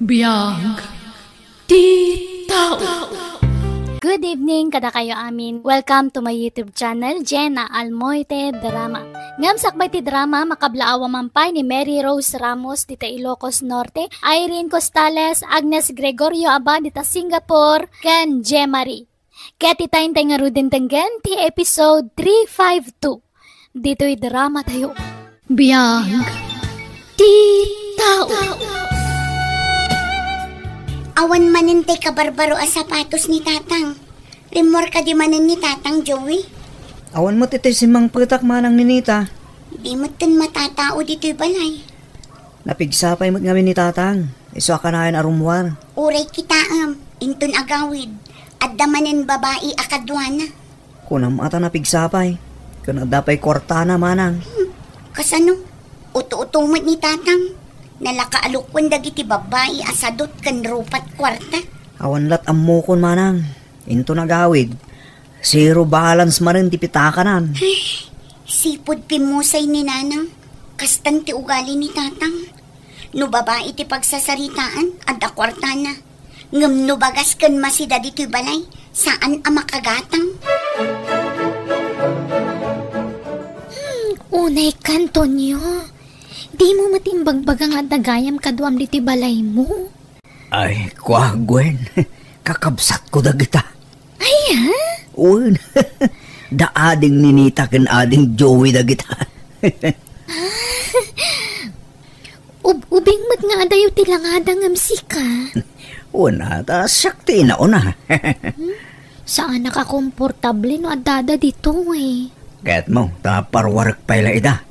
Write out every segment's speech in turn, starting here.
Biyag ti tao. Good evening kada kayo amin. Welcome to my YouTube channel, Jenna Almoite Drama. Ngam sakbay ti drama makablaawa mampay ni Mary Rose Ramos dita Ilocos Norte, Irene Costales, Agnes Gregorio Abad dita Singapore, ken Jemari. Kaya titayin tayo nga rudin tanggan ti episode 352. Dito'y drama tayo. Biyag ti tao. Awan manin tay kabarbaro a sapatos ni tatang. Rimor ka di manin ni tatang, Joey. Awan mo titay si Mang Petak manang ninita. Di mo tin matatao dito'y balay. Napigsapay mo't ngamin ni tatang. Iso ka na yan arumwar. Uray kita intun agawid. Adda manin babae akadwana. Kunam ata napigsapay. Kung dapay kwartana manang. Kasano? Uto-utumot ni tatang. Nalakaalukon dagiti babae asadot kan rupat kwarta. Awan lat ammukon manang. Into nagawid. Zero balance marin ti pitakanan. Sipod pimusay ni nanang. Kastan ti ugali ni tatang. No babae ti pagsasaritaan adda kwartana. Ngam no bagas kan masida dito'y balay. Saan ang makagatang? Unay kanto niyo. Di mo matimbang-bagang at nagayam kaduam diti balay mo. Ay, kwa Gwen. Kakabsat ko dagita. Ay, ha? Un. Daading ninita ken ading Joey dagita. Ubing mat nga adayo ti langadang amsika. Una, ta sakti na una. Saan nakakomportable no adada dito eh. Kaya't mo, ta parwarak pala ida.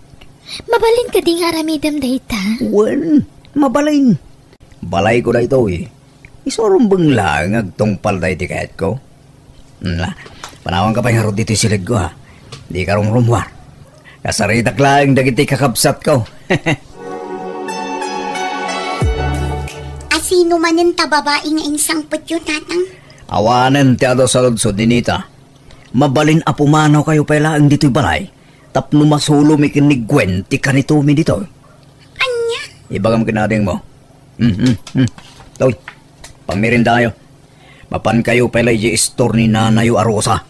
Mabalin ka di nga ramidam dayta? Wen, mabalin. Balay ko na ito eh. Isurumbang lang agtungpal dahi ti kayat ko. Panawang ka pa yung harot dito silig ko ha. Di ka rong rumwar. Kasaritak lang dagiti kakabsat ko. Asino manin ta babae nga insang putyo tatang? Awanan ti ado sa ludsod ni Nita. Mabalin apumanaw kayo pala ang dito'y balay. Tapno masulo mi kinig Gwen ti kanitumi dito. Anya? Ibagam kinading mo. Toy, pangmirinda kayo. Mapan kayo pala yung store ni Nanayo Arosa.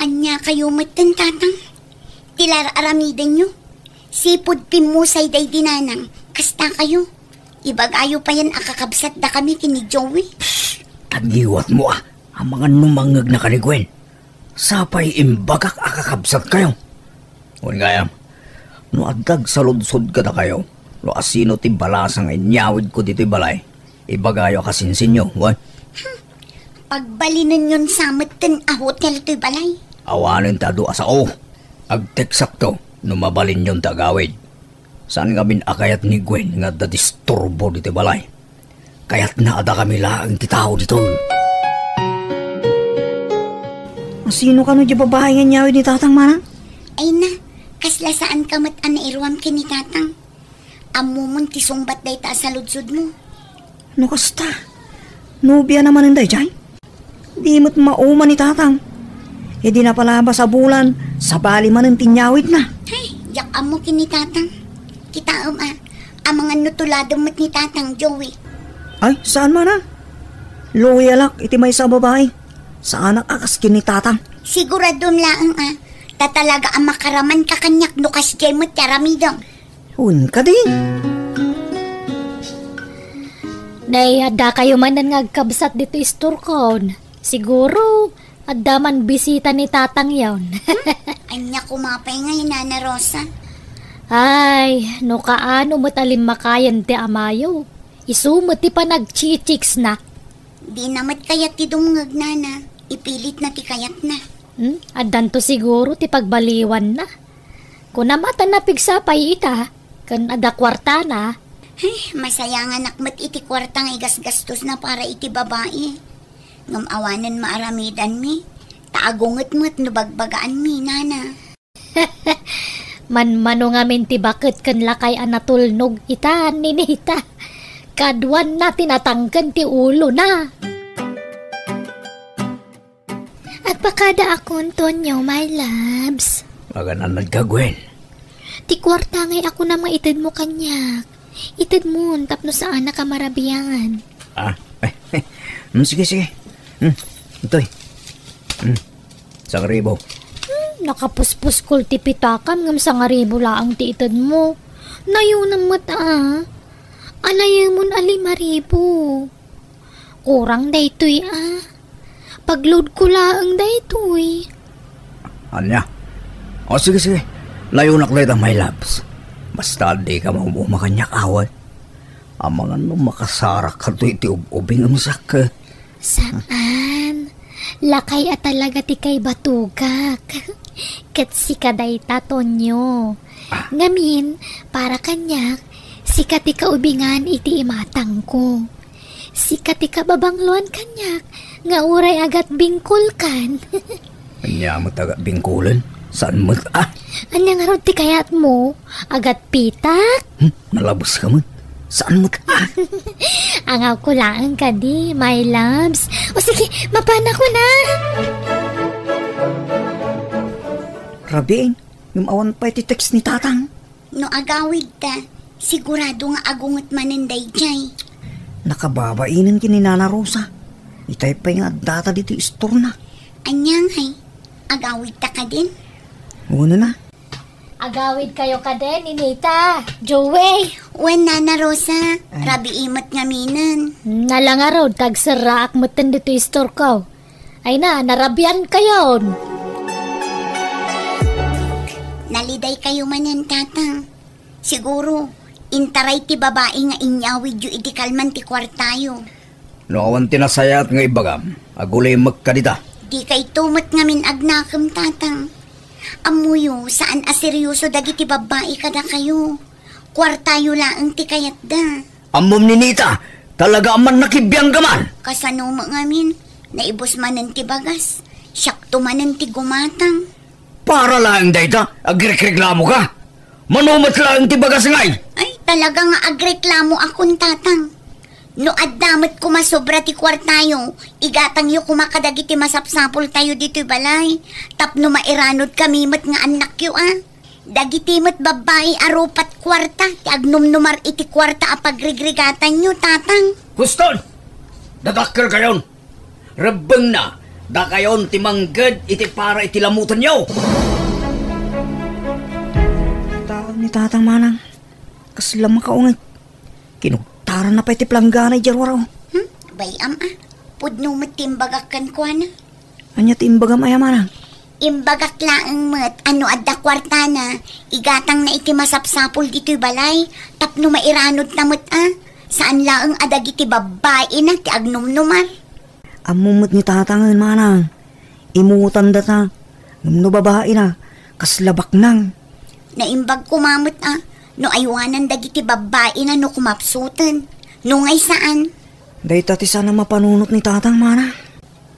Anya kayo matan tatang? Tilar aramiden nyo? Sipod pimusay day dinanang. Kasta kayo. Ibagayo pa yan akakabsat da kami kini Joey. Tagiwat mo ang mga numangag na kani Gwen. Sapay imbagak akakabsat kayo. Ngun gayam, no adag sa ludsod ka na kayo, no asino ti balasang inyawid ko dito'y balay, ibagayo kasinsin nyo, what? Pagbalinan yun sa matan a hotel to'y balay. Awanin ta doa sa agteksak to, no mabalin yun tagawid. Saan ngamin akayat ni Gwen nga dadisturbo dito'y balay? Kaya't naada kami laang ti tao dito. Sino ka no di babae nga nyawid ni tatang manang? Ay na, kasla saan ka mat anairuam kini tatang? Amumon ti sungbat day ta sa ludsod mo. No kasta? Nubya naman ang day, Jay? Di mo't mauman ni tatang. E di na palaba sa bulan, sa bali man ang tinyawid na. Ay, yak amo kini tatang. Kita ang mga nutulado mat ni tatang, Joey. Ay, saan man Loyalak, iti may sa babae. Saan ang akas kini tatang? Siguradon lang tatalaga ang makaraman kakanyak no kasjay mo tiaramidang. Un ka din. Nay, adda kayo man ang ngagkabsat dito isturkon. Siguro, adda man bisita ni tatang yawn. Anya kumapay ngayon, Nana Rosa. Ay, no kaano matalim makayan ti amayo. Isumot ti pa nagchichiks na. Di namat kayat ti dumungag, Nana. Ipilit na ti kayat na. Addan to siguro ti pagbaliwan na. Kung namatan na pigsapay ita, kan ada kwarta na. Masaya nga nakmat iti kwarta nga igasgastos na para iti babae. Ngamawanan maaramidan mi. Taagungot mo't nubagbagaan mi, Nana. Manmano ngamin ti bakit kan lakay anatulnog ita, ninita. Kadwan na tinatanggan ti ulo na. At pakada akong Tonyo, my loves. Maganan nagkagwen. Ti kwarta ngay ako na maitid mo kanyak. Itid mo, tapno saan na ka marabiyan. Sige. Ito'y. Sa karibo. Nakapuspus kul ti pitakan ngam sa ngaribo laang ti itid mo. Nayo ng mata. Alay mo ali maribo. Kurang daytoy Pagload ko laang daytoy. Anya? Sige. Layo na kleta, my loves. Basta di ka makanyak awal. Ang mga makasarak ka iti ubing amsak. Saan? Lakay at talaga ti kay batugak. Kat si kaday tatonyo. Ngamin, para kanyak, si kati kaubingan iti imatang ko. Si kati kababangluan kanyak, nga uray agat bingkul kan. Anya mo taga bingkulan? Saan mo? Anya nga ron ti kayat mo, agat pitak? Nalabos ka mo? Saan mo? Angaw ko lang ka di, my loves. O sige, mapana ko na. Rabiin, yung awan pa iti text ni tatang. No agawid ta, sigurado nga agungot manenday jay. Nakababainan kini Nana Rosa. Itay pa yung data dito store na. Anyang hay, agawid ta ka din? Una na. Agawid kayo ka din, Ninita. Joey. Wen Nana Rosa, rabi imot nga minan. Nalanga raw, tagsara akmutan dito yung store ko. Ay na, narabian kayo. Naliday kayo manan tatang. Siguro, intaray ti babae nga inyawid yu iti kalman ti kwartayo. No awan tinasayat nga ibagam. Agulay magkadita. Di kay tumot nga min agnakam tatang. Amuyo, saan aseryoso dagiti babae kada kayo. Kwartayo laang ti kayat da. Amom ni Nita, talaga aman nakibiyang gaman. Kasano mo ngamin, naibos manan ti bagas. Syakto manan ti gumatang. Para lang dayta, agreklamo ka. Manumat lang ti bagas ngay. Ay, talaga nga agreklamo akong tatang. No addamat ko masobra ti kwartayo, igatang yu kumakadagiti masapsapol tayo dito'y balay. Tapno mairanod kami mat nga anak yu Dagiti mat babae arupat kwarta, ti agnumnumar iti kwarta apagrigrigatan yu tatang. Guston! Dadakkel kayon! Rabeng na! Da kayon ti manggad iti para iti lamutan nyo! Tawag ni tatang manang. Kasla makaungat. Kinugtaran na pa iti plangganay jarwaraw. Bayam pudno mat timbagakan ko na. Anya ti imbagam ay manang? Imbagak laang mat, ano adda kwarta na, igatang na iti masapsapol dito'y balay, tapno mairanod na mat Saan laang adagiti babae na ti agnumnumar? Amumot ni tatangan manang. Imutan data. No babae na. Kaslabak nang. Naimbag kumamot no aywanan dagiti babae na no kumapsutan. No ngay saan? Dahil tati sana mapanunot ni tatang mana.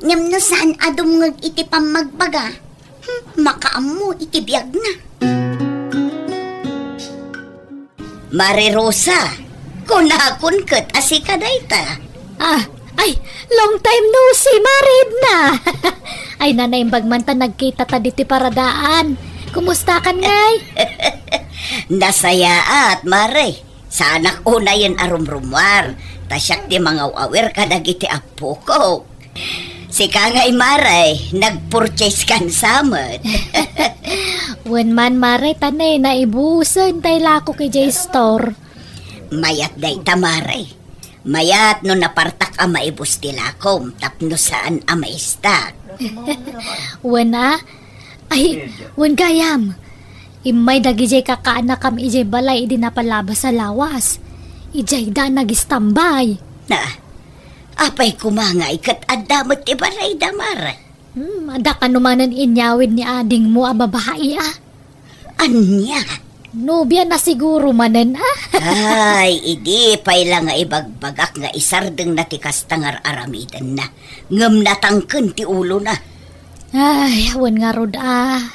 Ngam no saan adumngag iti pamagbaga. Makaammo iti biyag na. Mare Rosa, kunakon ket asika dayta. Ay, long time no see, married na. Ay, nanaimbag man ta nagkita ta diti paradaan. Kumusta kan ngay? Nasaya at mare. Sa anak una yan arumrumwar. Tasyak di mga awer kadagiti apo ko. Si Kangay Maray, nag-purchase kan samot. Wen man Maray, tanay na ibusan tay lako kay J-Store. Mayat day tamaray. Mayat no napartak ang maibus tilakom, tapno saan ang maistak. Wen Ay, wen gayam. Imay dagijay kakaanak kam ijay balay idi napalabas sa lawas. Ijay da nagistambay. Apay kumangay kat adamot ibaray damar. Ada ka numanan inyawid ni ading mo a babae Anya? Nobya na siguro manen Ay, idi pay lang nga ibagbagak nga isardeng natikas tangar aramidan na. Ngam natangken ti ulo na. Ay, awan nga rod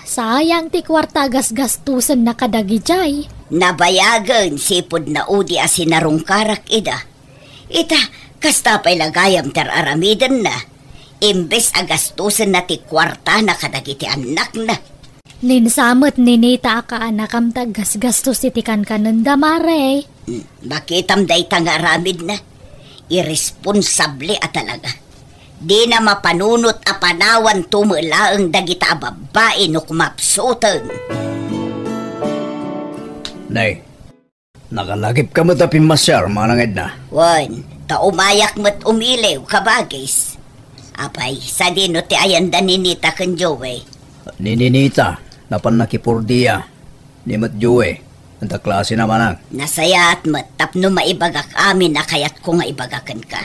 sayang ti kwarta gasgastusan na kadagijay. Nabayagan sipod na udi asinarungkarak ida. Ita, kasta pay lagayam tar aramidan na. Imbes agastusan na ti kwarta na kadagiti anak na. Ninsamot ninita ka anakam gasgastos iti kan kananda mare. Bakitam day nga aramid na. Irresponsable at talaga. Di na mapanunot a panawan tumulaang dagita babae no kumapsutan. Nay, nakalagip ka mo tapin masyar, manangid na. Wan, umayak mo't umilew kabagis. Apay, sa dino ti ayanda ninita kan Joey. Nininita, napan nakipurdiya. Ni mat Joey, ang klase naman ang. Nasaya at mat, tapno maibagak amin na kaya't ko nga ibagakan ka.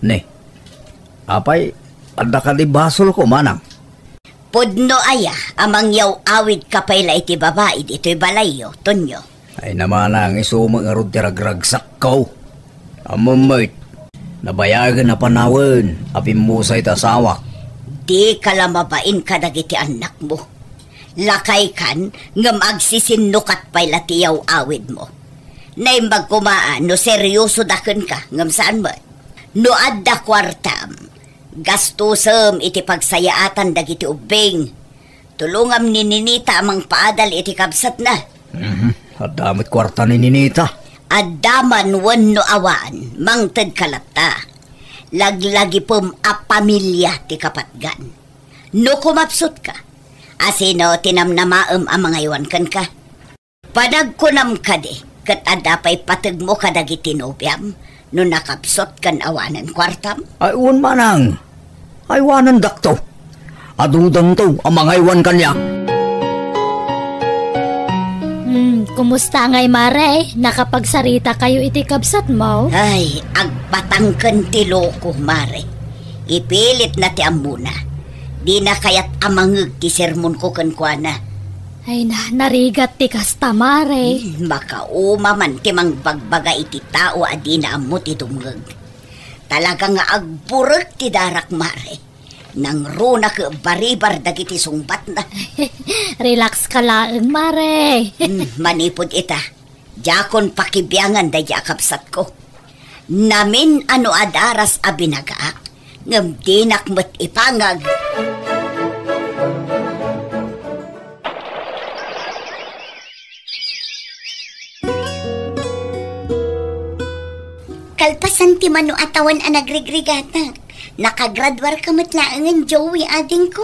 Ne, apay, anda ka libasol ko, manang. Pudno aya, amang yaw awid kapayla iti babae dito'y balayo, Tonyo. Ay naman ang isumang arod tiragragsak ko. Amamait, nabayagan na panawan, apim mo sa itasawak. Di ka lamabain ka dagiti anak mo. Lakay kan, ngam agsisinnukat pay latiyaw awid mo. Naimbag kumaan, no seryoso daken ka, ngam saan mo? No adda kwartam, gastusam iti pagsayaatan dagiti ubing. Tulungam ni Ninita amang paadal iti kabsat na. At damit kwarta ni Ninita. Adaman wan no awan, mangtad kalapta. Laglagi pum a pamilya ti kapatgan. No kumapsut ka, asino tinamnamaam ang mga iwan kan ka. Panagkunam ka di, kat adapay patag mo kadagi tinobiyam, no nakapsot kan awanan kwartam. Ay uwan manang, aywanan dakto. Adudang to ang mga iwan kanya. Kumusta ngay Mare? Nakapagsarita kayo iti kabsat mo? Ay, agpatangkan ti loko, Mare. Ipilit na ti amuna. Di na kayat amangag ti sermon ko kankwana. Ay narigat ti kasta Mare. Makauma man ti mangbagbaga iti tao adi na amot itungag. Talaga nga agburek ti darak, Mare. Nang runa ka baribar dagiti sungbat na. Relax ka lang, Mare. Manipod ita. Jakon pakibiyangan da jakapsat ko. Namin ano adaras abinagaak. Ngam dinak mo't ipangag. Kalpasan ti mano atawan ang nagrigrigatag. Nakagradwar ka matlaangan, Joey, ading ko.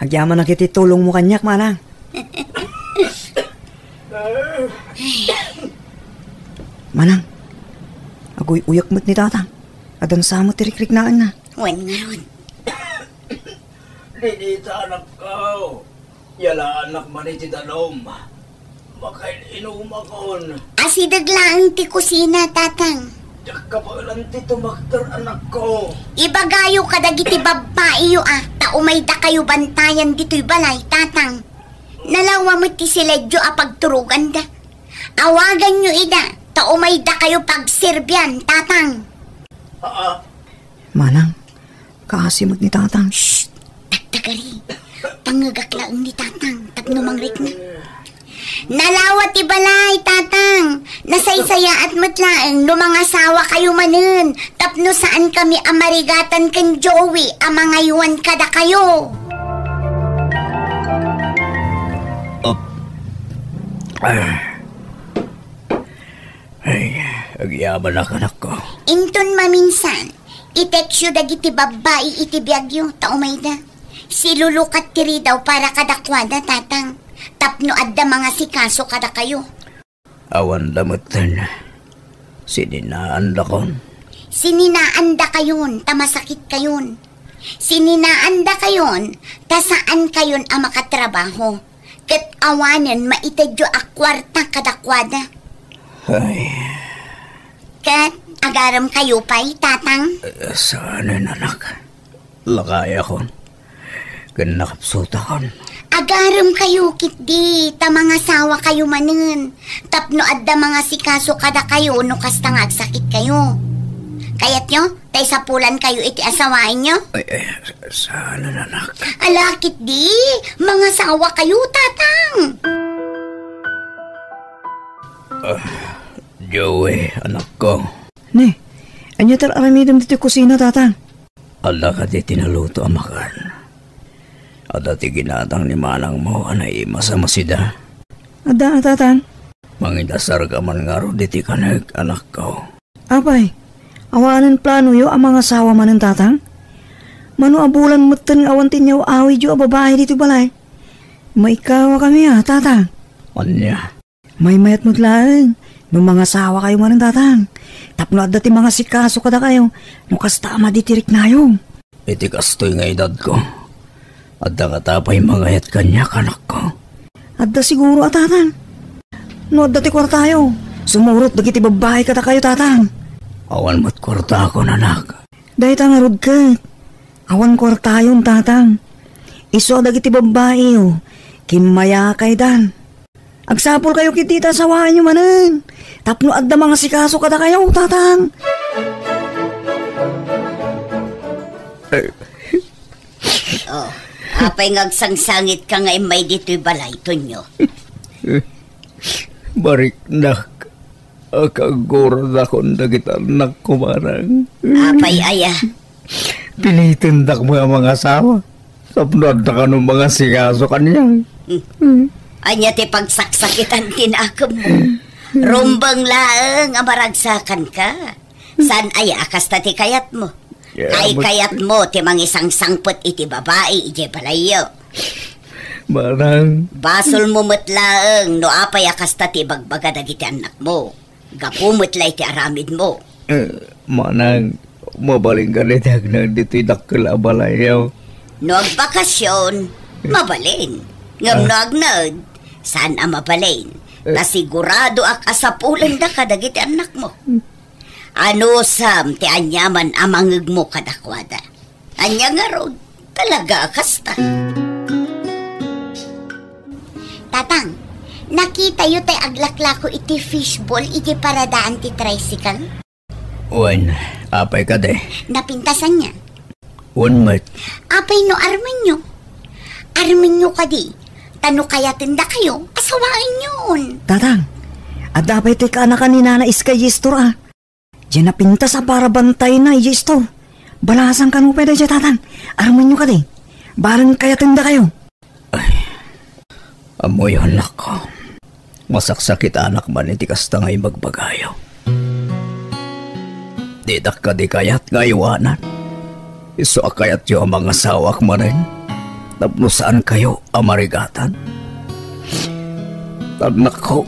Agyaman na kiti tulong mo kanyak, manang. Manang, agoy uyak mo't ni tatang. Adang samo tirikrik naan na. Wan nga ron. Didita anak ko. Yala anak man iti danom. Makain inumakon. Asidaglaan ti kusina, tatang. Diyak ka pa lang ti tumakter anak ko. Ibagayo ka dagiti babae yo Taumay da kayo bantayan dito'y balay, tatang. Nalawa mo ti siledyo pagturugan da. Awagan nyo ida, taumay da kayo pagsirbyan, tatang. Manang, kaasimot ni tatang. Shhh! Tagtagali. Pangagaklaan ni tatang, tapno mangrik na. Nalawat ti balay, tatang. Nasaysaya at matlaang no mga sawa kayo manen. Tapno saan kami amarigatan kan Joey, amangayuan kada kayo. Ay, agyaman na kanak ko. Inton maminsan, iteksyo dagiti babae iti biyagyo, taumay da. Silulukat tiri daw para kadakwada, tatang. Tapno adda mga sikaso kada kayo. Awan damutan. Sininaan lakon. Sininaan da kayon, tamasakit kayon. Sininaan da kayon, tasaan kayon ang makatrabaho. Kat awanan maitadyo akwarta kadakwada. Ay. Kat agaram kayo pa'y, tatang? Sana anak. Lakaya kon. Ganakapsuta kon. Agaram kayo, kitdi, ta mga sawa kayo manen. Tapno adda mga sikaso kada kayo, no kastang agsakit kayo. Kayat nyo, tay sapulan kayo iti asawain nyo? Ay, sana anak. Ala, kitdi, mga sawa kayo, tatang. Joey, anak ko. Ne, anya tal aramidam dito kusina, tatang. Ala ka di tinaluto ang makan. Ada ti ginatang ni manang mo anay masamasida. Ada, tatang. Mangidasar ka man nga ro, diti ka anak ko. Apay, awanan plano yo ang mga asawa man ng tatang? Mano abulan matan awantin niyo awi jo babae dito balay. Maikawa kami tatang. Anya? May mayat maglaan. Nung mga asawa kayo man ng tatang. Tapno at dati mga sikaso kada kayo. Nung kastama ditirik na yung. Iti kastoy nga edad ko. At nakatapay mga het kanya kanak ko. At da siguro tatang. No at dati kwartayo. Sumurot dagiti babae kada kayo tatang. Awan mo't kwarta ako nanak. Dahil tangarod ka. Awan kwartayon tatang. Iso dagiti babae yo. Kimaya kay dan. Agsapol kayo kitita sawaan nyo manan. Tapno adda mga sikaso kada kayo tatang. Oh, apay ngagsangsangit ka nga may dito'y balay to nyo. Barik nak. Akagurad akong dagit anak ko marang. Apay aya. Pinitindak mo ang mga asawa. Sapnod na ka ng mga sikaso kanyang. Anya ti pagsaksakitan tinakam mo. Rumbang laeng amaragsakan ka. San aya akas ta ti kayat mo? Kay kayat mo ti mangisang sangpot iti babae iti balayo. Marang. Basol mo mutlaeng no apay akas ta ti bagbaga dagiti anak mo. Gapumutlay ti aramid mo. Manang, mabaling ka na nang dito'y dakil abalayaw. No agbakasyon, mabalin. Ngam no agnod, saan ang mabalin? Nasigurado ak asapulan da kadagiti anak mo. Ano sam ti anyaman amangeg mo kadakwada. Anya nga rod, talaga akasta. Tatang, nakita yu tay aglaklako iti fishball iti paradaan ti tricycle? Wan, apay ka de. Napintasan niya. Wan mat. Apay no armin nyo. Armin nyo ka di. Tano kaya tinda kayo, asawain yun. Tatang, at dapat ka na kanina na iska yistor Diyan napinta sa para bantay na yistor. Balasan ka mo pwede dyan tatang. Armin nyo ka di. Barang kaya tinda kayo. Amoy anak ko. Masaksakit anak man iti kasta ngay magbagayo. Didak ka di kayat ngaywanan. Iso akayat yung mga sawak man rin. Tapno saan kayo amarigatan? Anak ko,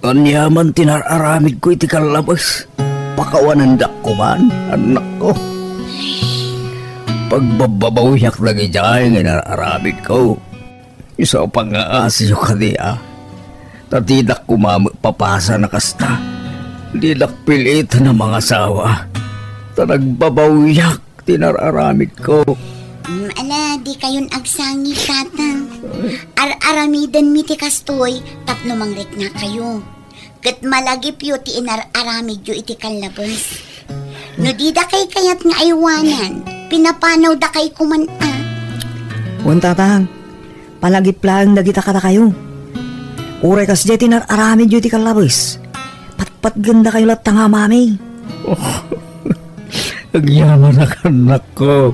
anyaman tinararamid ko iti kalabas. Pakawanandak ko man, anak ko. Pagbababawiyak lagi dyan, inararamid ko. Iso pang-aasyo ka diya. Tatidak papasa na kasta. Didak pilit na mga sawa. Tanagbabawiyak, tinararamid ko. Ala, di kayon agsangi tatang. Aramidan mi ti kastoy, tapno mangrit na kayo. Kat malagip yu ti inararamid yu iti kalabas. No di da kay kayat nga aywanan, pinapanaw da kay kumanta. Wan tatang, palagip lang dagita kata kayo. Uray kas jay tinararamid yu ti kalabas. Patpat ganda kayo lat nga mami. Agyaman na kanak ko.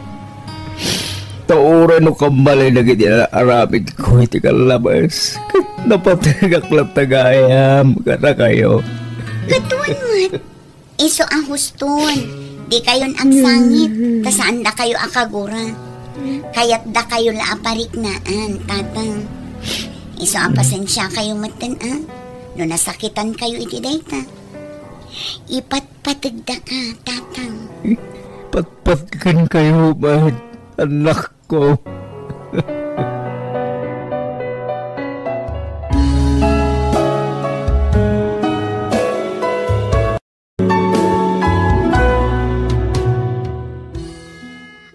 Taura no kambali na giti aramid ko iti kalabas. Napatagak lang tagayam kada kayo. Katuan mat. Iso ang huston. Di kayon agsangit. Tasaan da kayo akagura. Kayat da kayo laapariknaan, tatang. Iso ang pasensya kayo matan, no nasakitan kayo iti dayta. Ipatpatagda ka, tatang. Patpatkan kayo ba, anak ko?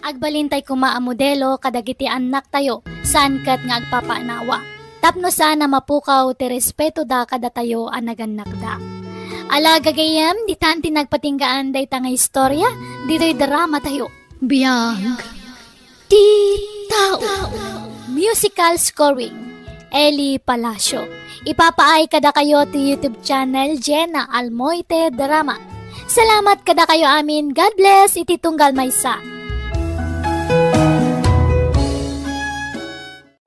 Agbalintay kuma a modelo kadagiti anak tayo, saan kat nga agpapanawa. Tapno sana mapukaw ti respeto da kada tayo anagannak da. Ala gagayam, di tanti nagpatinggaan day nga istorya, dito'y drama tayo. Biyag ti tao. Musical scoring, Eli Palacio. Ipapaay kada kayo ti YouTube channel Jenna Almoite Drama. Salamat kada kayo amin. God bless. Iti tunggal maysa.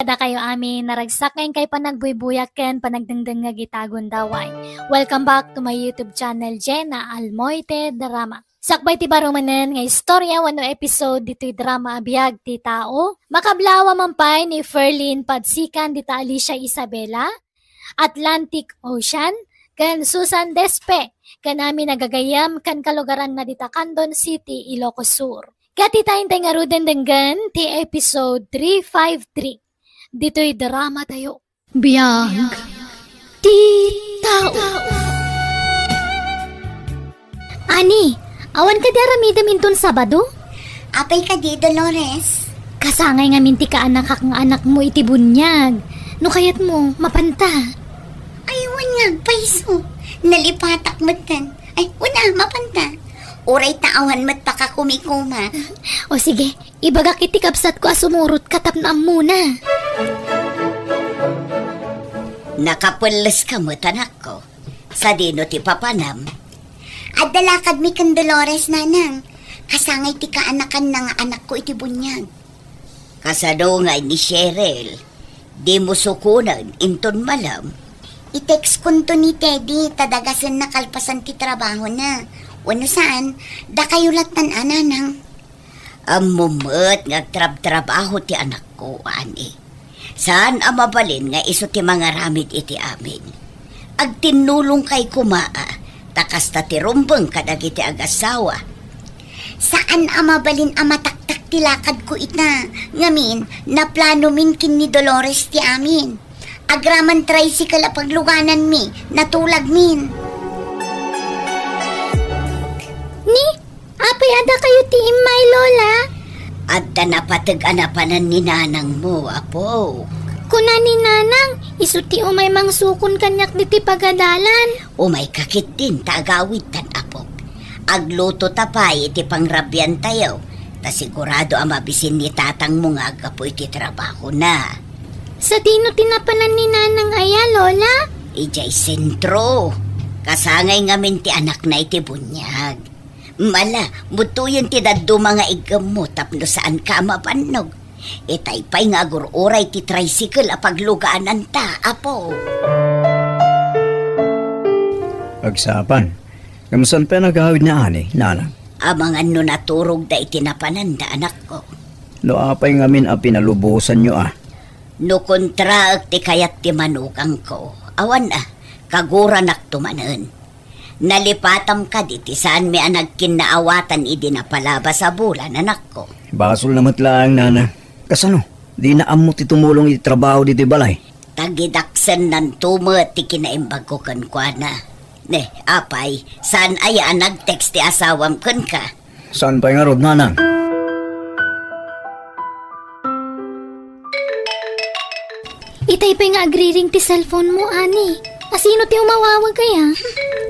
kada kayo amin naragsaken kay panagbuybuyaken panagdengdeng nga gitagon daway. Welcome back to my YouTube channel Jenna Almoite Drama. Sakbay ti barumanen nga istorya wano episode dito'y drama abiyag ti tao. Makablawa mampay ni Ferlin Padsikan dita Alicia Isabela, Atlantic Ocean, kan Susan Despe, kan amin nagagayam kan kalugaran na dita Candon City, Ilocos Sur. Katitayin tayo nga ruden denggan ti episode 353. Dito'y drama tayo. Biyag ti tao. Ani, awan ka di aramidam inton Sabado? Apay ka di, Dolores. Kasangay nga minti ka anak kang anak mo iti bunyag. No kayat mo, mapanta. Ay, wala, paiso. Nalipatak mo tan. Ay, wala, mapanta. Uray taawan mat pa ka kumikuma. O sige, ibagak iti kapsat ko asumurot katap na muna. Nakapulis ka mo, tanak ko. Sa dino ti papanam. At dalakad mi kan Dolores, nanang. Kasangay ti kaanakan na nga anak ko iti bunyag. Kasado nga ni Cheryl. Di mo sukunan, inton malam. I-text kunto ni Teddy, tadagasan na kalpasan ti trabaho na. Wano saan, da kayo latan ananang. Amumot nga trabaho ti anak ko, ani. Saan amabalin nga iso ti mga ramid iti amin. Ag tinulong kay kumaa, takas ta ti rumbeng kadagiti agasawa. Saan amabalin amataktak ti lakad ko ita, ngamin na plano min kin ni Dolores ti amin. Agraman tricycle a pagluganan mi, natulag min. Ni, apay ada kayo ti imay lola? Adda napatag-anapanan ni nanang mo, apo. Kuna ni nanang, isuti umay mang sukon kanyak diti pagadalan. Umay kakit din, tagawid tan apok. Agluto tapay iti pangrabyan tayo. Ta sigurado ang mabisin ni tatang mo nga agapo iti trabaho na. Sa tino tinapanan ni nanang aya, lola? Ijay sentro. Kasangay ngamin ti anak na iti bunyag. Mala, butuyin ti daddo mga igam mo tapno saan ka mapanog. Itaypay nga agururay ti tricycle a paglugaanan ta, apo. Agsapan, kamusan pa nagawid na ani, nanang? Amang ano naturog da itinapanan da anak ko. No apay ngamin a pinalubusan nyo No kontra ti kayat ti manukang ko. Awan kagura naktumanen. Nalipatam ka diti saan may nagkinaawatan idi na palaba sa bulan, anak ko. Basol namat lang, nana. Kasano? Di na amot itumulong ititrabaho diti balay. Tagidaksan ng tumat ti kinaimbag ko kankwana. Ne, apay, saan aya nag-text ti asawam kan ka? Saan pa nga rod, nanang? Itay pa nga agriring ti cellphone mo, ani. Asino ti umawawag kaya?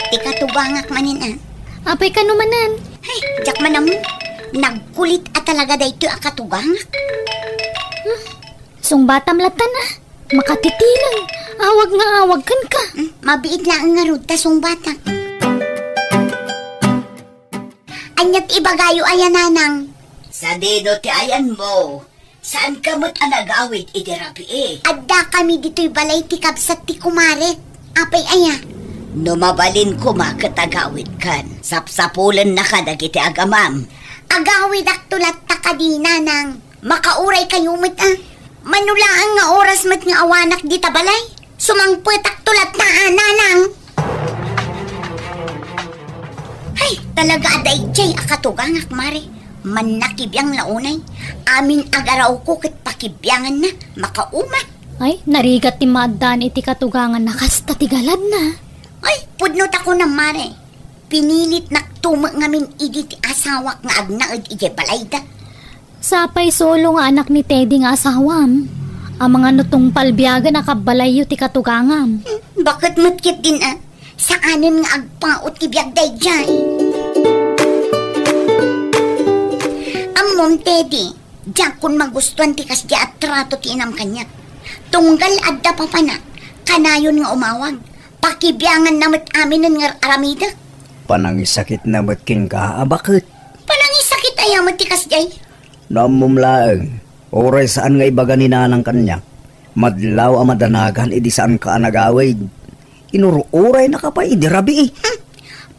Ti katubangak manin Apay ka numanan. Ay, jak manam. Nagkulit at talaga da ito akatubangak. Sungbatam latan Makatitilang. Awag nga awag kan ka. Mabiit lang nga rod tasong bata. Anyat ibagayo ayan nanang. Sa dino ti ayan mo. Saan kamot anagawit idirabi Adda kami dito'y balay ti kabsat ti kumaret. Apay aya. Numabalin ko makatagawid kan. Sapsapulan na ka dagiti agamam. Agawid aktulat ta kadina nang. Makauray kayo mat Manulaan nga oras mat nga awanak di tabalay. Sumangput aktulat na nanang. Ay, talaga aday jay akatugangak mare. Manakibiyang launay. Amin agaraw ko kit pakibyangan na. Makauma. Ay, narigat ti maaddan iti katugangan na kasta tigalad na. Ay, pudnot ako na mare. Pinilit naktumak ngamin idi ti asawak nga agnaad ije balayda. Sapay solo nga anak ni Teddy nga asawam. Ang mga nutong palbiyaga nakabalayo ti katugangam. Bakit matkit din Saanin nga agpaot ti biyagday dyan? Amom Teddy, diyan kun magustuhan ti kasya at trato ti inam kanya. Tunggal adda pa pa na, kanayon nga umawag. Pakibyangan namat amin nga aramida. Panangisakit namat kin ka, bakit? Panangisakit ayamat ti kasjay. Namumlaeng, oray saan nga ibaga ni nanang kanya. Madlaw ang madanagan, idi saan ka nagawid. Inuruuray na ka pa, idi rabi eh.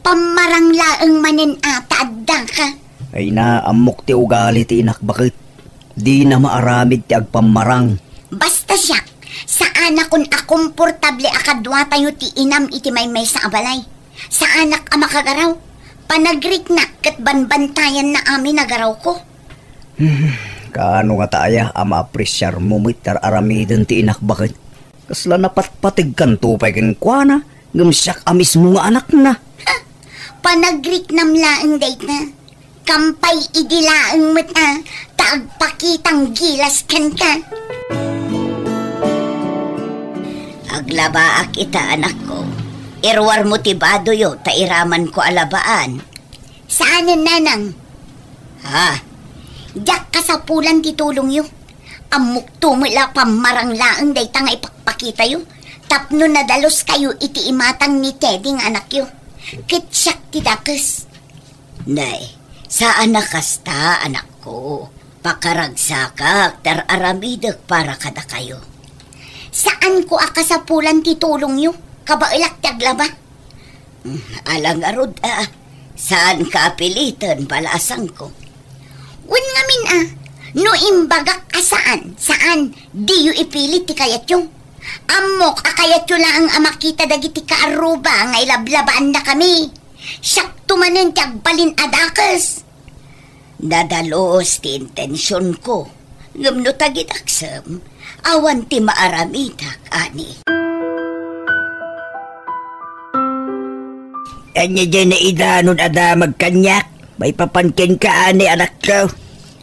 Pamaranglaang manin ata adda ka. Ay na, amok ti ugali ti inak, bakit? Di na maaramid ti agpamarang. Basta siya, saan akong akomportable akadwa tayo ti inam iti may sa abalay. Sa anak ang makagaraw. Panagrik na kat banbantayan na amin nagaraw ko. Kaano nga taaya ama apresyar mo mitar aramidin ti inak bakit? Kasla napatpatig kan tupay kin kuana, ngumsyak amis mo nga anak na. Panagrik namlaang date na. Kampay idilaang mata, taagpakitang gilas kan ka. Aglabaak ita anak ko. Irwar mo tibado yo, tairaman ko alabaan. Saanan nanang? Ha? Diyak kasapulan titulong yo. Amok tumula pamaranglaang day tanga ipakpakita yo. Tapno nadalos kayo iti imatang ni Teddy nga anak yo. Kitsyak tidakas. Nay, saan nakasta anak ko? Pakaragsakak tar aramidag para kada kayo. Saan ko akasapulan titulong yo? Kabailak taglaba? Alang arod saan ka apilitan balasang ko? Wan ngamin no imbagak asaan, saan di yu ipilit ti kayat yung. Amok akayat yu lang ang makita dagiti kaaruba nga ilablabaan na kami. Siyak tumanin ti agbalin adakas. Dadalos ti intensyon ko. Ngamno tagidaksam, awan ti maaramitak, ani. Anya dyan na idanon ada magkanyak. May papankin ka, ani anak ko.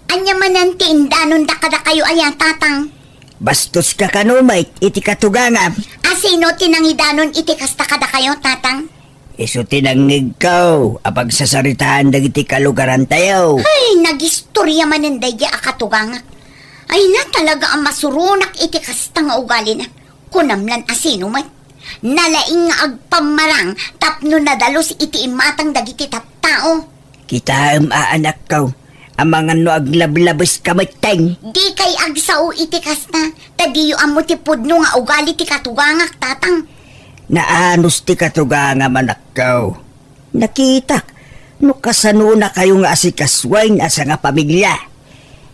Anya manan ti indanon da kada kayo ayan tatang. Bastos ka kanumay, iti katugangam. Asino tinangidanon iti kasta kada kayo tatang? Iso tinangig ko, apag sasaritahan dagiti kalugaran tayo. Ay, nagistorya manan daya akatugangak. Ay na talaga ang masurunak iti kasta nga ugali na. Kunamlan asino may. Nalaing nga agpamarang tapno nadalos iti imatang dagiti tattao. Kita anak ko, amangan no aglablabas kamateng. Di kay agsao iti kasta, tadiyo amo ti pudno nga ugali ti katugangak tatang. Naanos ti katugangam anak ko. Nakitak, no kasano na kayo nga asikaswain asa nga pamilya.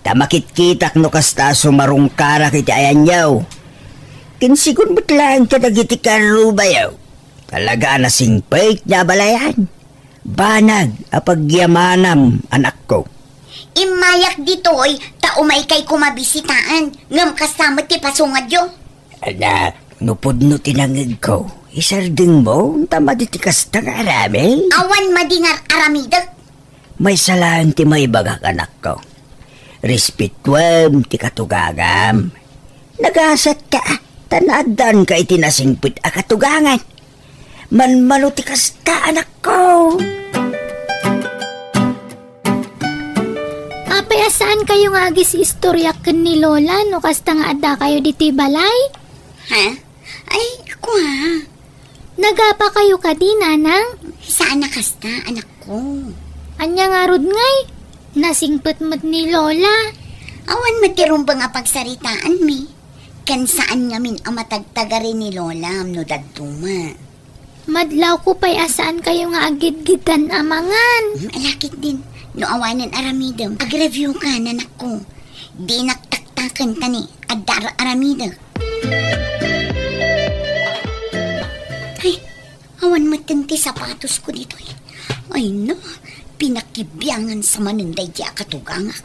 Tamakit-kitak no kasta sumarungkara kiti ayanyaw. Kinsigun mo't lang kadagiti karubayaw. Talaga na singpait na balayan. Banag apagyamanam anak ko. Imayak ditoy, taumay kay kumabisitaan. Ngam kasama ti pasungad yo. Anak, nupod no tinangig ko. Isarding mo, tama di ti kasta nga arami. Awan madingar aramidag. May salaan ti may bagak anak ko. Respetwam ti katugagam. Nagasat ka. Tanadan ka itinasingpit a katugangan. Manmano ti kasta anak ko. Apay saan kayo nga agis istorya ken ni Lola no kasta nga adda kayo diti balay? Ha? Ay, kwa. Nagapa kayo kadi nanang? Saan na kasta anak ko? Anya nga rod ngay? Nasingpit mo't ni Lola. Awan matirumbang nga pagsaritaan mi. Kan saan ngamin ang matagtagari ni Lola no daduma. Madlaw ko pa'y asaan kayo nga agid-gidan amangan. Alakit din. No awanan aramidam. Ag-review ka nanak ko. Di naktaktakan ka ni. Adar aramidam. Ay, awan matanti sapatos ko dito eh. Ay no, pinakibyangan sa manunday di akatugangak.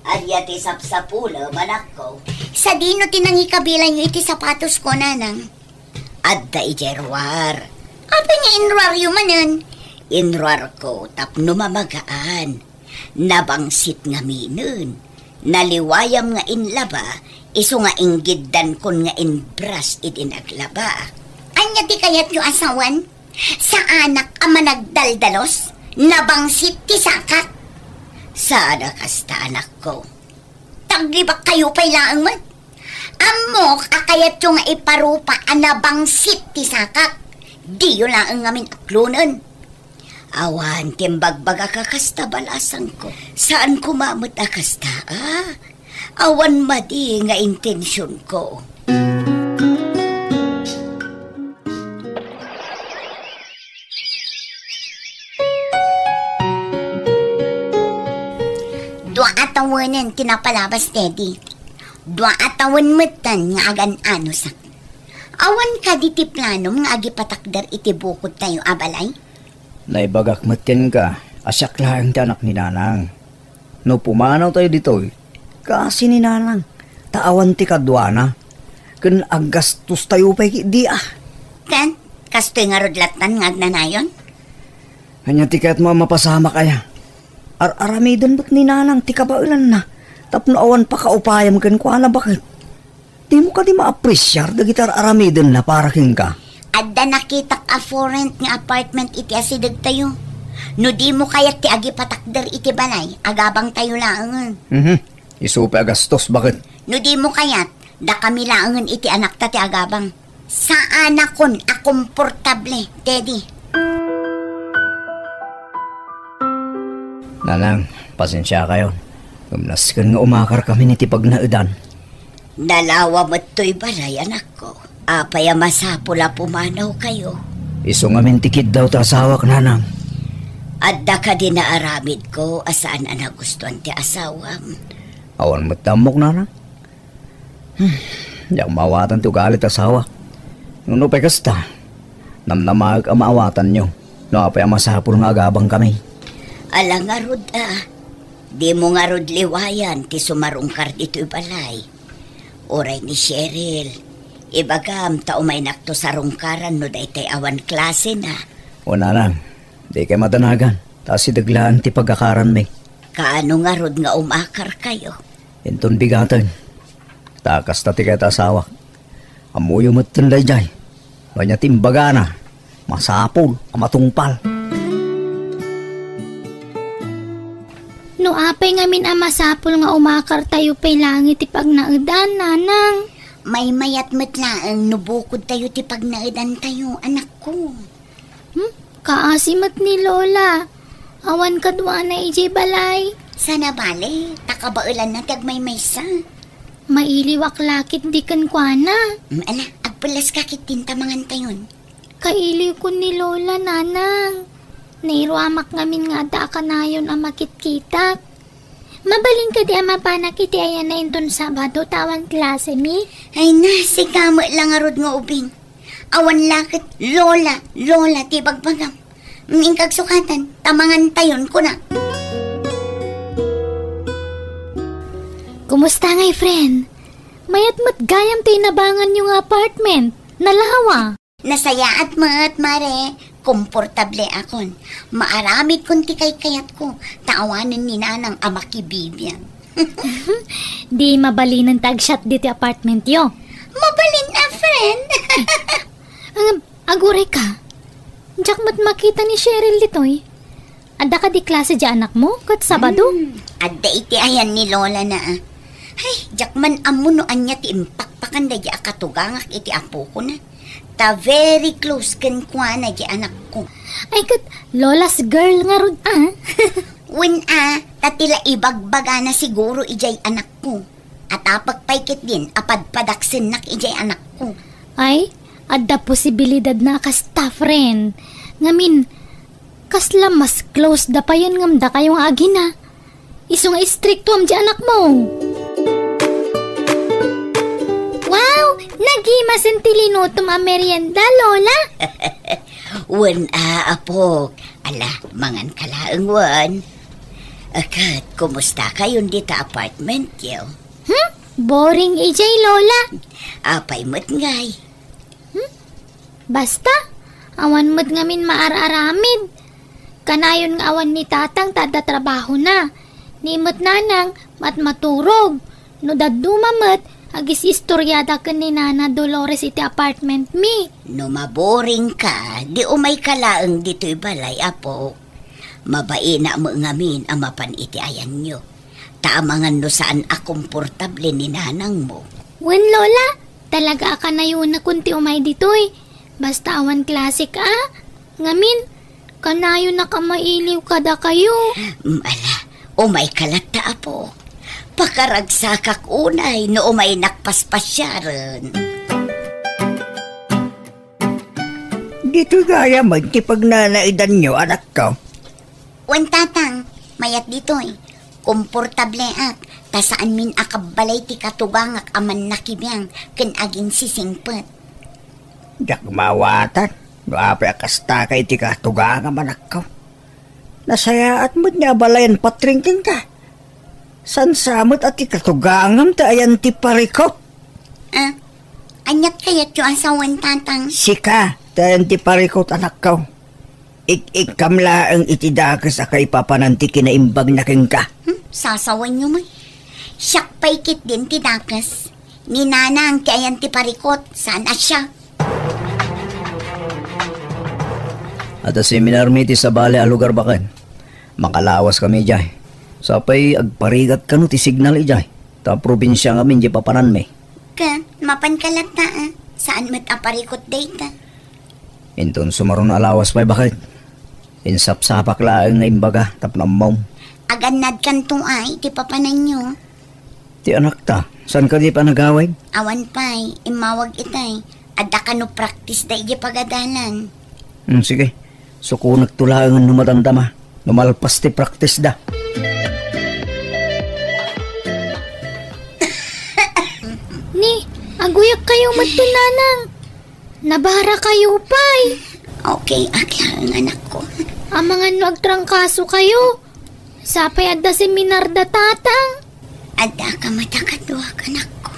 Adya ti sapsapula, manak ko. Sa dino tinangi kabilan yung iti sapatos ko, nanang. Adda ijerwar. Apa niya inruar yung manan? Inruar ko, tapno mamagaan. Nabangsit nga minun. Naliwayam nga inlaba, iso nga inggidan kon nga inbras idinaglaba. Anya ti kayat yung asawan? Sa anak ang managdaldalos? Nabangsit ti sakat? Sana kasta anak ko. Taglibak kayo pa'y laang man. Amok akayat yung iparupa anabang ti sakak. Di yun laang ngamin aklunan. Awan, timbagbaga ka kasta balasang ko. Saan kumamot akasta Awan madi nga intensyon ko. Dua atawanan tinapalabas, Teddy. Dua atawan matan nga agan ano sak. Awan ka di ti planom nga agi patakder iti bukod tayo abalay? Naibagak matin ka, asyak lang ti anak ni Nanang. No pumanaw tayo dito, kasi ni Nanang, taawan ti kadwana. Kun aggastos tayo pa di Kan, kastoy nga rodlatan nga agnanayon? Hanya tikat mo mapasama kaya. Aramidon ba't ni Nanang ti kabailan na? Tapno awan pa kaupayam kan ko ana bakit? Di mo ka di ma-appresyar da gitar aramidon na para king ka. Adda nakitak a foreign nga apartment iti asidag tayo. No di mo kayat ti agi patakder iti balay, agabang tayo laangan. Isupe agastos bakit? No di mo kayat, da kami laangan iti anak ta ti agabang. Saan akon a komportable, Teddy? Nanang, pasensya kayo. Gumnas kan nga umakar kami ni tipag na edan. Dalawa mo't to'y balay, anak ko. Apaya masapula pumanaw kayo. Iso nga mintikid daw ta asawak, Nanang. Adda ka din na aramid ko asaan ang nagustuhan ti asawam. Awan mo't damok, Nanang. Diyak maawatan ti ugalit asawak. Nuno pa kasta, namnamag ang maawatan nyo. No apaya masapul nga agabang kami. Ala nga rod di mo nga rod liwayan ti sumarungkar dito'y balay. Oray ni Cheryl, ibagam ta umay nakto sa rungkaran no daytay awan klase na. O Nanang, di kay matanagan. Tas idaglaan ti pagkakaran may. Kaano nga rod nga umakar kayo? Inton bigatan. Takas na ti kay tasawak. Amuyo matunday jay. Kanya timbaga na. Masapol, amatungpal. No apay ngamin ang masapol nga umakar tayo pay langit ipag naedan, Nanang. May mayat matlaang nubukod tayo ti pagnaidan tayo, anak ko. Kaasimat ni Lola. Awan kadwa na ijay balay. Sana bale, takabailan na tagmay maysa. Mailiwak lakit di kan kuana. Ala, agpulas kakit tintamangan tayon. Kailiw ko ni Lola, Nanang. Nairo amak ngamin nga da ka na yun ang makit-kitak. Mabaling ka di ama panak iti ayan na inton Sabado tawan klase mi. Ay na, si kamo lang arod nga ubing. Awan lakit, Lola, ti bagbagam. Mingkag sukatan, tamangan tayon ko na. Kumusta ngay, friend? Mayat mat gayam tayo nabangan yung apartment. Nalawa. Nasaya at mare, komportable akon. Maaramid kun ti kayat ko, taawanan ni Nanang amakibibyan. Di mabalinan tag-shot dito apartment yo. Mabalin na, friend. Aguray ka. Diyak mat makita ni Cheryl ditoy. Ada ka di klase di anak mo kat Sabado? Adda iti ayan ni Lola na Ay, diyak man amuno anya ti impakpakan da di akatugangak iti apo ko na. Ta very close ken kuana di anak ko. Ay kat Lola's girl nga rod When tatila ibagbaga na siguro ijay anak ko. At apagpaykit din apadpadaksin nak ijay anak ko. Ay, adda posibilidad na ka staff rin. Ngamin, kasla mas close da pa yan ngamda kayong agi na. Iso nga istrikto am di anak mo. Wow! Nagimasin tilinutom ang merienda, Lola. Wan apok. Ala, mangan kalaang wan. Akat, kumusta kayon dito apartment yo? Boring ijay, Lola. Apay mo't ngay. Basta, awan mo't ngamin maararamid. Kanayon nga awan ni tatang tada trabaho na. Nimot Nanang, maturog. No dadumamat, agis istoryada ka ni Nana Dolores iti apartment mi. No maboring ka, di umay kalaang dito'y balay, apo. Mabai na mo ngamin ang mapan iti ayan nyo. Taamangan no saan akomportable ni Nanang mo. Wen, Lola, talaga ka na yun na kunti umay dito'y. Basta awan klasik Ngamin, kanayo na kamailiw kada kayo. Ala, umay kalata, apo. Pakaragsakak unay no umay nakpaspasyaran. Dito gaya man ti pagnanaidan nyo, anak ko. Wan tatang, mayat dito'y. Komportable at, tasaan min akabalay ti katugangak aman nakibiyang, ken aging sisingpet. Yak mawatan, no apay akasta kay ti katugang anak ko. Nasaya at mo't niya balayan patringking ka. San samot at ti katugangam ta ayan ti parikot. Anyat kayat yung asawan tatang. Sika, ta ayan ti parikot anak ko. Ik-kamla ang itidakas akay papananti kinaimbag na king ka. Sasawan nyo man. Siyak paikit din ti dakas. Ni nanang kayan ti parikot. Sana siya. At seminar mi ti sa bale a lugar bakan. Makalawas kami jay. Sapay agparigat kano ti signal ijay. Ta probinsya ngamin di papanan me. Ka, mapankalata Saan mat aparikot data? Inton sumaron alawas pa'y bakit. Insapsapak laang nga imbaga tapnam mo. Aganad kanto ay, ti papanan nyo. Ti anak ta, saan ka di pa nagaway? Awan pa'y, imawag itay. Adda ka no practice da iya pagadalan. Sige, suko nagtulangan numatandama. Numalpas ti practice da. Ni, aguyak kayo magtunanang. Nabara kayo pa'y. Okay, akla ang anak ko. Ang mga nagtrangkaso kayo. Sapay adda seminar da tatang. Adda ka matakadwa anak ko.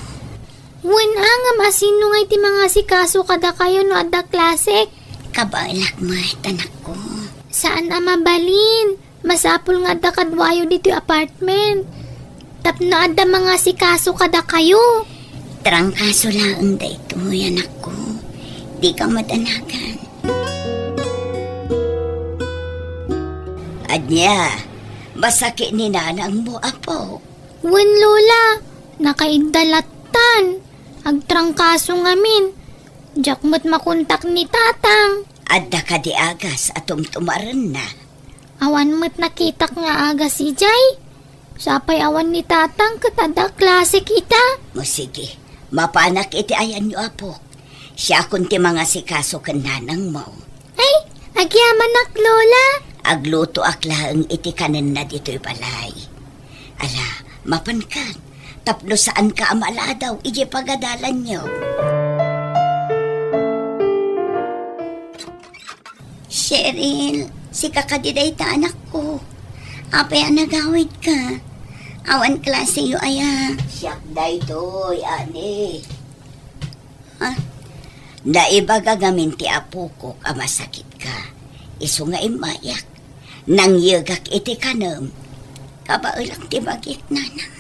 Wen angam asino nga iti mga sikaso kada kayo no adda klasik. Kabalak mat anak ko. Saan ama balin? Masapul nga adda kadwayo dito apartment. Tapno adda mga sikaso kada kayo. Trangkaso lang da ito, anak ko. Di ka madanagan. Adya, masakit ni nanang mo, apo. Wen lola, nakaigdalatan. Agtrangkaso ngamin. Jakmat makontak ni tatang. Adda ka di agas atom tumaran na. Awan mo't nakitak nga agas si Jay. Sapay awan ni tatang katada klase kita. Mo sige, mapanak iti ayan nyo, apo. Siya kunti mga sikaso kan nanang mo. Ay, agyaman nak lola. Agluto aklang iti kanan na dito'y balay. Ala, mapankan. Tapno saan ka amala daw, iji pagadalan nyo. Cheryl, si kakadiday ta anak ko. Apay nagawid ka. Awan klase yo aya. Siyak day to'y, ani. Naibaga gamin ti apo ko kamasakit ka. Iso nga imayak. Nang yagak iti kanam. Kabailang ti bagit nanang.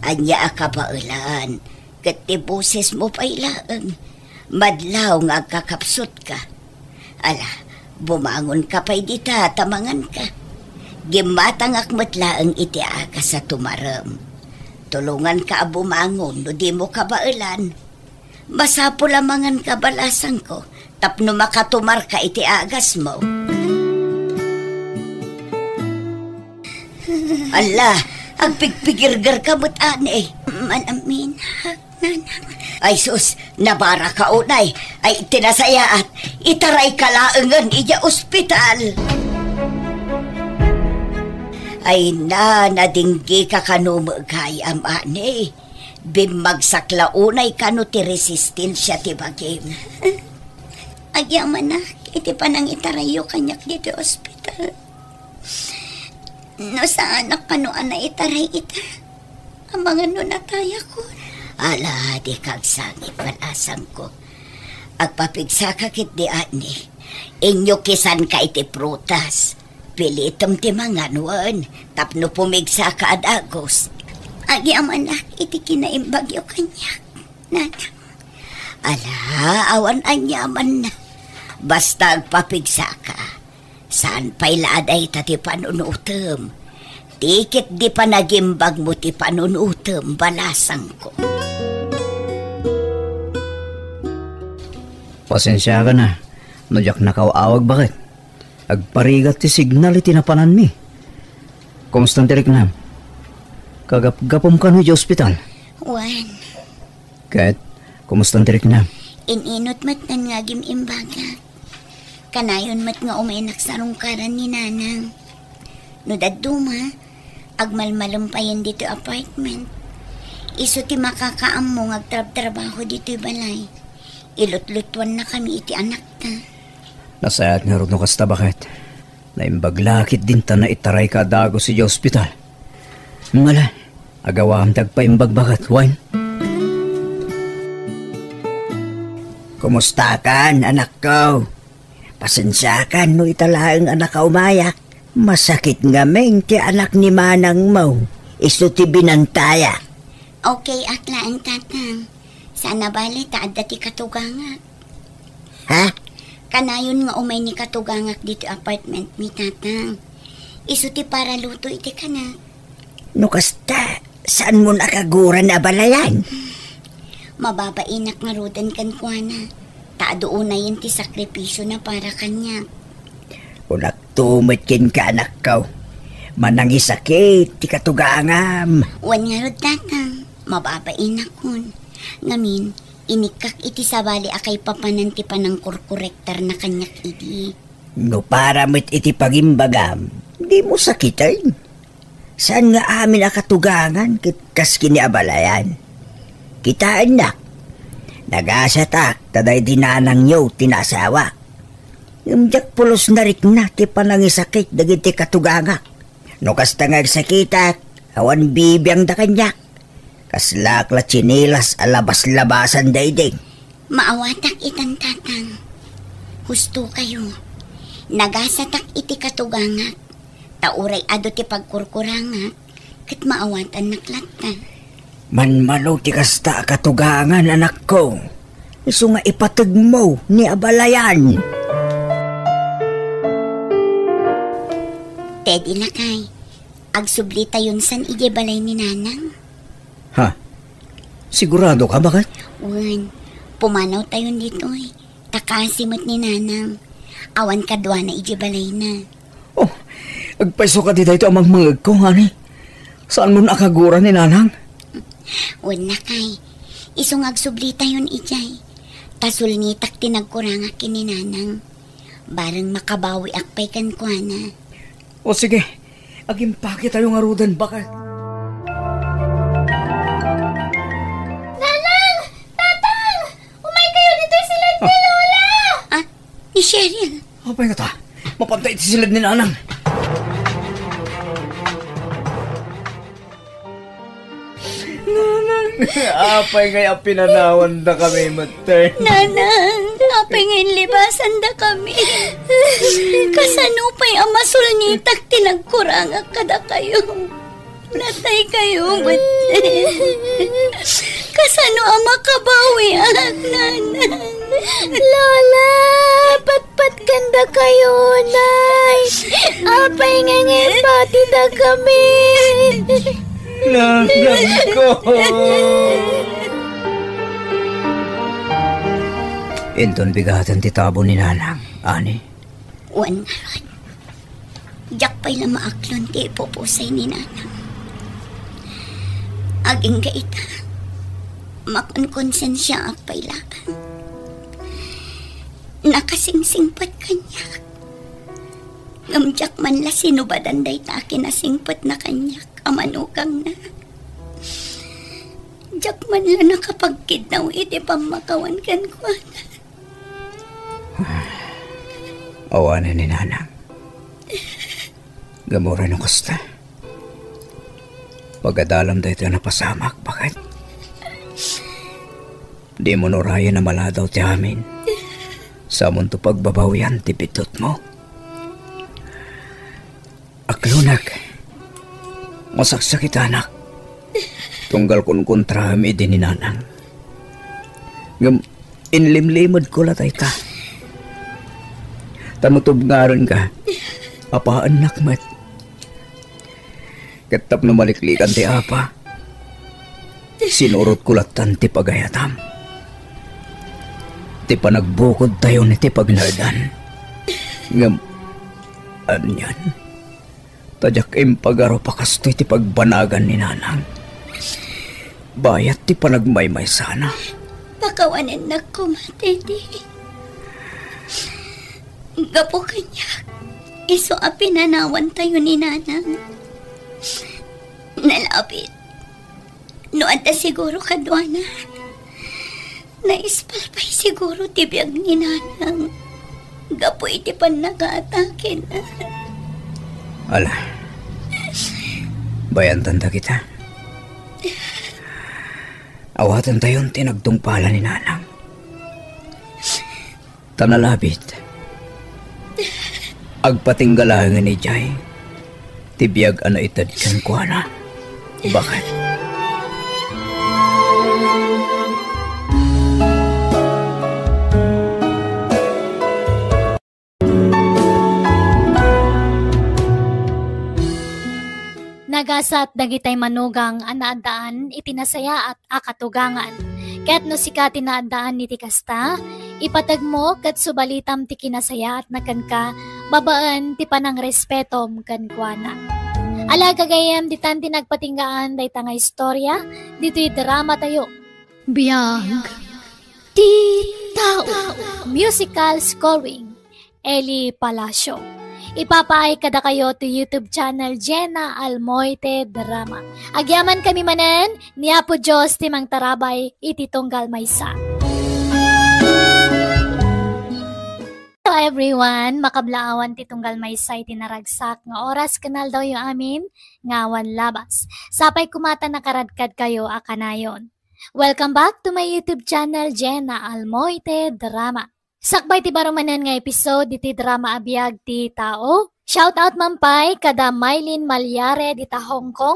Anya kabailan. Kat ti boses mo pailaan. Madlaw nga kakapsot ka. Ala, bumangon ka pa'y dita, tamangan ka. Gimatang akmatlaang iti aga sa tumaram. Tulungan ka bumangon, no di mo kabailan. Masapo lamangan kabalasan ko, tapno makatumar ka iti agas mo. Ala, agpigpigirgar ka mo't ane. Manamin, nanang. Ay sus, nabara ka unay. Ay tinasayaat, itaray ka laangan iya ospital. Ay nadinggi ka kanumagay am ane. Bimagsak launay kano ti resistensya ti bagim. Agyaman na, iti panang itarayo kanyak dito ospital. No saan na kano ana itaray ita. Ang mga nunataya ko. Ala, di kagsangit palasang ko. Agpapigsakakit di ani. Inyo kisan ka iti prutas. Pilitom ti mga nuan. Tapno pumigsa ka adagos. Agi amanak, iti kinaimbagyo kanyak. Nanang. Ala, awan anyaman na. Basta agpapigsa ka. Saan pa'y laaday ta ti panunutom? Tikit di pa nagimbag mo ti panunutom, balasang ko. Pasensya ka na. Nojak nakaw-awag bakit? Agparigat ti signal iti napanan mi. Kumusta tirik na? Kagap-gapom ka no di ospital. Wan, Kat, kumusta ang tirik na? inot mat nan nga gimimbaga. Kanayon mat nga umay naksarungkaran ni nanang. No daduma, agmalmalumpayan dito apartment. Iso ti makakaam mo ngagtrab-trabaho dito balay. Ilot-lutuan na kami iti anak ta. Nasayat nga rin no kasta bakit? Naimbaglakit din ta na itaray ka dago si ospital. Ngala, agawa ang tagpaimbagbagat, wine. Kumusta ka, anak ko? Pasensya ka no italaang anak ka umayak. Masakit nga meng ti anak ni manang mo. Iso ti binantaya. Okay, atlaan tatang. Sana bali taad dati katugangak. Ha? Kanayon nga umay ni katugangak dito apartment mi tatang. Iso ti para luto iti kanak. No kasta, saan mo nakaguran na balayan? Mababainak nga rodan kan kuana. Taado na yun ti sakripisyo na para kanya. Unak tumitkin ka anak ko. Manangi sakit, ti katugangam. Wan nga rod tatang. Mababainak kun. Ngamin, inikak iti sabali akay papanan ti panang kurkurektar na kanyak idi. No para mo't iti pagimbagam, di mo sakitin. Saan nga amin akatugangan kas kiniabalayan? Kita anak, nagasatak taday dinanang nyo tinasawa. Imjak pulos na rik na ti panangisakit dagiti katugangak. No kas tangag sakitak, awan bibiyang da kanyak. Kaslak la chinilas alabas-labasan dayding. Maawatak itan tatang. Husto kayo. Nagasatak iti katugangak. Tauray ado ti pagkurkurangak. Kat maawatan naklata. Manmano ti kasta katugangan anak ko. Iso nga ipatag mo ni abalayan. Teddy lakay. Agsublita yun san igibalay ni nanang. Ha? Sigurado ka bakit? Wan, pumanaw tayo dito eh. Takasimot ni nanang. Awan kadwa na igibalay na. Oh, agpaiso ka di dito amang mangag ko, honey. Saan mo nakagura ni nanang? Wan na kay. Isong agsublita yun ijay. Tasul nitak tinagkuranga kini nanang. Barang makabawi akpay kan kuana. O sige, agimpake tayo nga rudan bakit? Nanang! Tatang! Umay kayo dito sila ni Lola! Ah, ni Cheryl. Apay nga ta, mapantay iti silid ni nanang. Nanang, apay nga pinanawan na kami, matay. Nanang, apay ngayon libasan da kami. Kasanupay ang masulnitak tinagkuranga kada kayo. Natay kayo, kasano ang makabawi ang nanang. Lola! Patpat ganda kayo, Nay! Apay nga ngayon pati na kami! Nanang ko! Inton bigatan ti tabo ni nanang, ani? Wan nga ron. Jak pa'y lamaaklon ti ipupusay ni nanang. Aging gaita. Makonkonsensya akpay laan. Nakasingsingpat kanyak. Ngamjak man la sinubadan day ta kinasingpat na kanyak. Amanukang na. Jak man la nakapagkidnaw iti pamakawan kan ko na. Awanan ni nanang. Gamura no kasta. Pagadalam dahito na pasamak, bakit? Di mo nurayan na maladaw ti amin. Sa munto pagbabawian ti pitot mo. Aklunak, masaksakit anak. Tunggal kun kontra mi din ni nanang. Ngam, inlimlimod ko latay ta. Tanutub nga rin ka. Apaan nakmat. Katap na maliklikan ti apa. Sinurot kulatan ti pagayatam. Ti panagbukod tayo ni ti pagnadan. Ngam, anyan. Tadyak impagaro pakastoy ti pagbanagan ni nanang. Bayat ti panagmaymay sana. Pakawanan na ko, matindi. Gapo kanya, iso a pinanawan tayo ni nanang. Nalapit. No anta siguro kadwana. Naispalpay siguro tibiyag ni nanang. Gapo iti pan nag-aatakin. Ala, bayan tanda kita. Awatan tayon tinagtungpala ni nanang. Tanalabit. Agpatinggalahangan ni Jai. Tibiyag ana itad kan kuana. Bakit? Nagasat dagitay manugang anaadaan itinasaya at akatugangan. Kaya't no sika tinaadaan ni tikasta, ipatag mo kat subalitam ti kinasaya at nakanka, babaan ti panang respetom kankwana. Ala kagayam ditan tinagpatinggaan day tanga istorya, dito'y drama tayo. Biyag ti tao. Musical scoring, Eli Palacio. Ipapaay kada kayo to YouTube channel Jenna Almoite Drama. Agyaman kami manen, ni Apo Diyos timang tarabay iti tunggal maysa. Hello everyone, makablaawan ti tunggal maysa iti naragsak nga oras kanal daw yung amin ngawan labas. Sapay kumata nakaradkad kayo akanayon. Welcome back to my YouTube channel Jenna Almoite Drama. Sakbay ti barumanan nga episode iti drama abiyag ti tao. Shoutout mampay kada Mylene Malyare dita Hong Kong.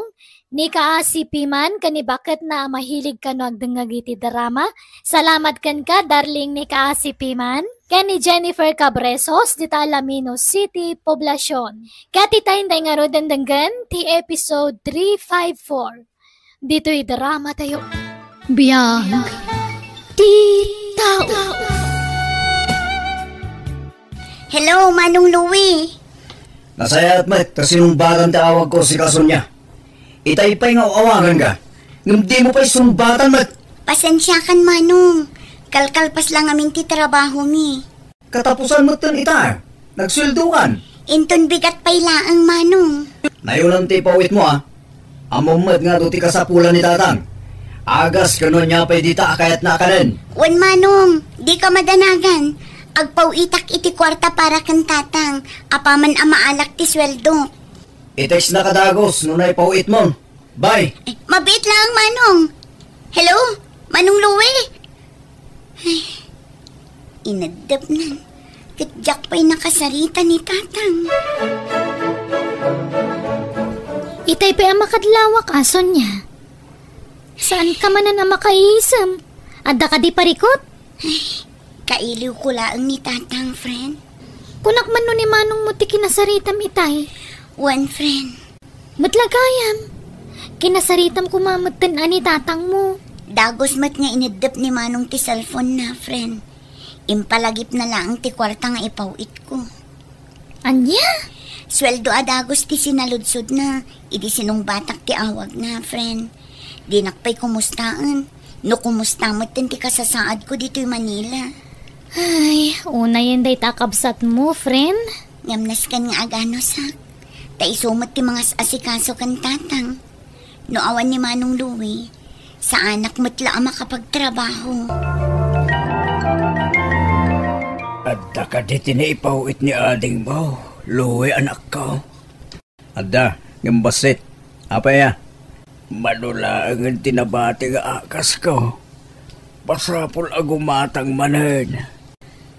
Ni si Piman kani bakit na mahilig ka no agdengag iti drama. Salamat kan ka darling ni si Piman. Kani Jennifer Cabresos dita Lamino City, Poblacion. Kati tayo nga ro dandanggan ti episode 354. Dito'y drama tayo. Biyag ti tao. Hello, Manong Louie. Nasayat met, kasinumbagan ti awag ko si Kasunya. Itay-pay nga awagan ka. Ngam di mo pa'y sumbatan met. Pasensya kan, Manong. Kalkalpas lang amin ti trabaho mi. Katapusan mo tan ita. Nagsuldukan. Inton bigat pa'y laang, Manong. Nayunan ti pawit mo Amumad nga do ti kasapulan ni tatang. Agas kanon niya pa'y dita akayat na akanin. Wan, Manong. Di ka madanagan. Agpawitak iti kwarta para kan tatang. Apaman amaalak ti sweldo. Itex na kadagos nunay pawit mo. Bye. Mabit lang, Manong. Hello? Manong Louie? Ay, inadap nan. Kitjak pa'y nakasarita ni tatang. Itay pa ang makadlawak ason niya. Saan ka man na makaisam? Adda ka di parikot? Ay, kailiw ko laang ni tatang, friend. Kunak man no ni manong mo ti kinasaritam itay. One friend. Matlagayam. Kinasaritam kumamatan ani tatang mo. Dagos mat nga inadap ni manong ti cellphone na, friend. Impalagip na lang ti kwarta nga ipawit ko. Anya? Sweldo adagos ti sinaludsod na. Idi sinong batak ti awag na, friend. Di nakpay kumustaan. No kumusta mo ti kasasaad ko dito'y Manila. Ay, una yan day takabsat mo, friend. Ngamnas kan nga agano sak. Taisumot ti mga asikaso kan tatang. No awan ni Manong Louie, sa anak matla ang makapagtrabaho. Adda ka di tinipawit ni ading mo. Louie anak ko. Adda, ngambasit. Apa ya? Manulaangan tinabati nga akas ko. Pasapol agumatang manen.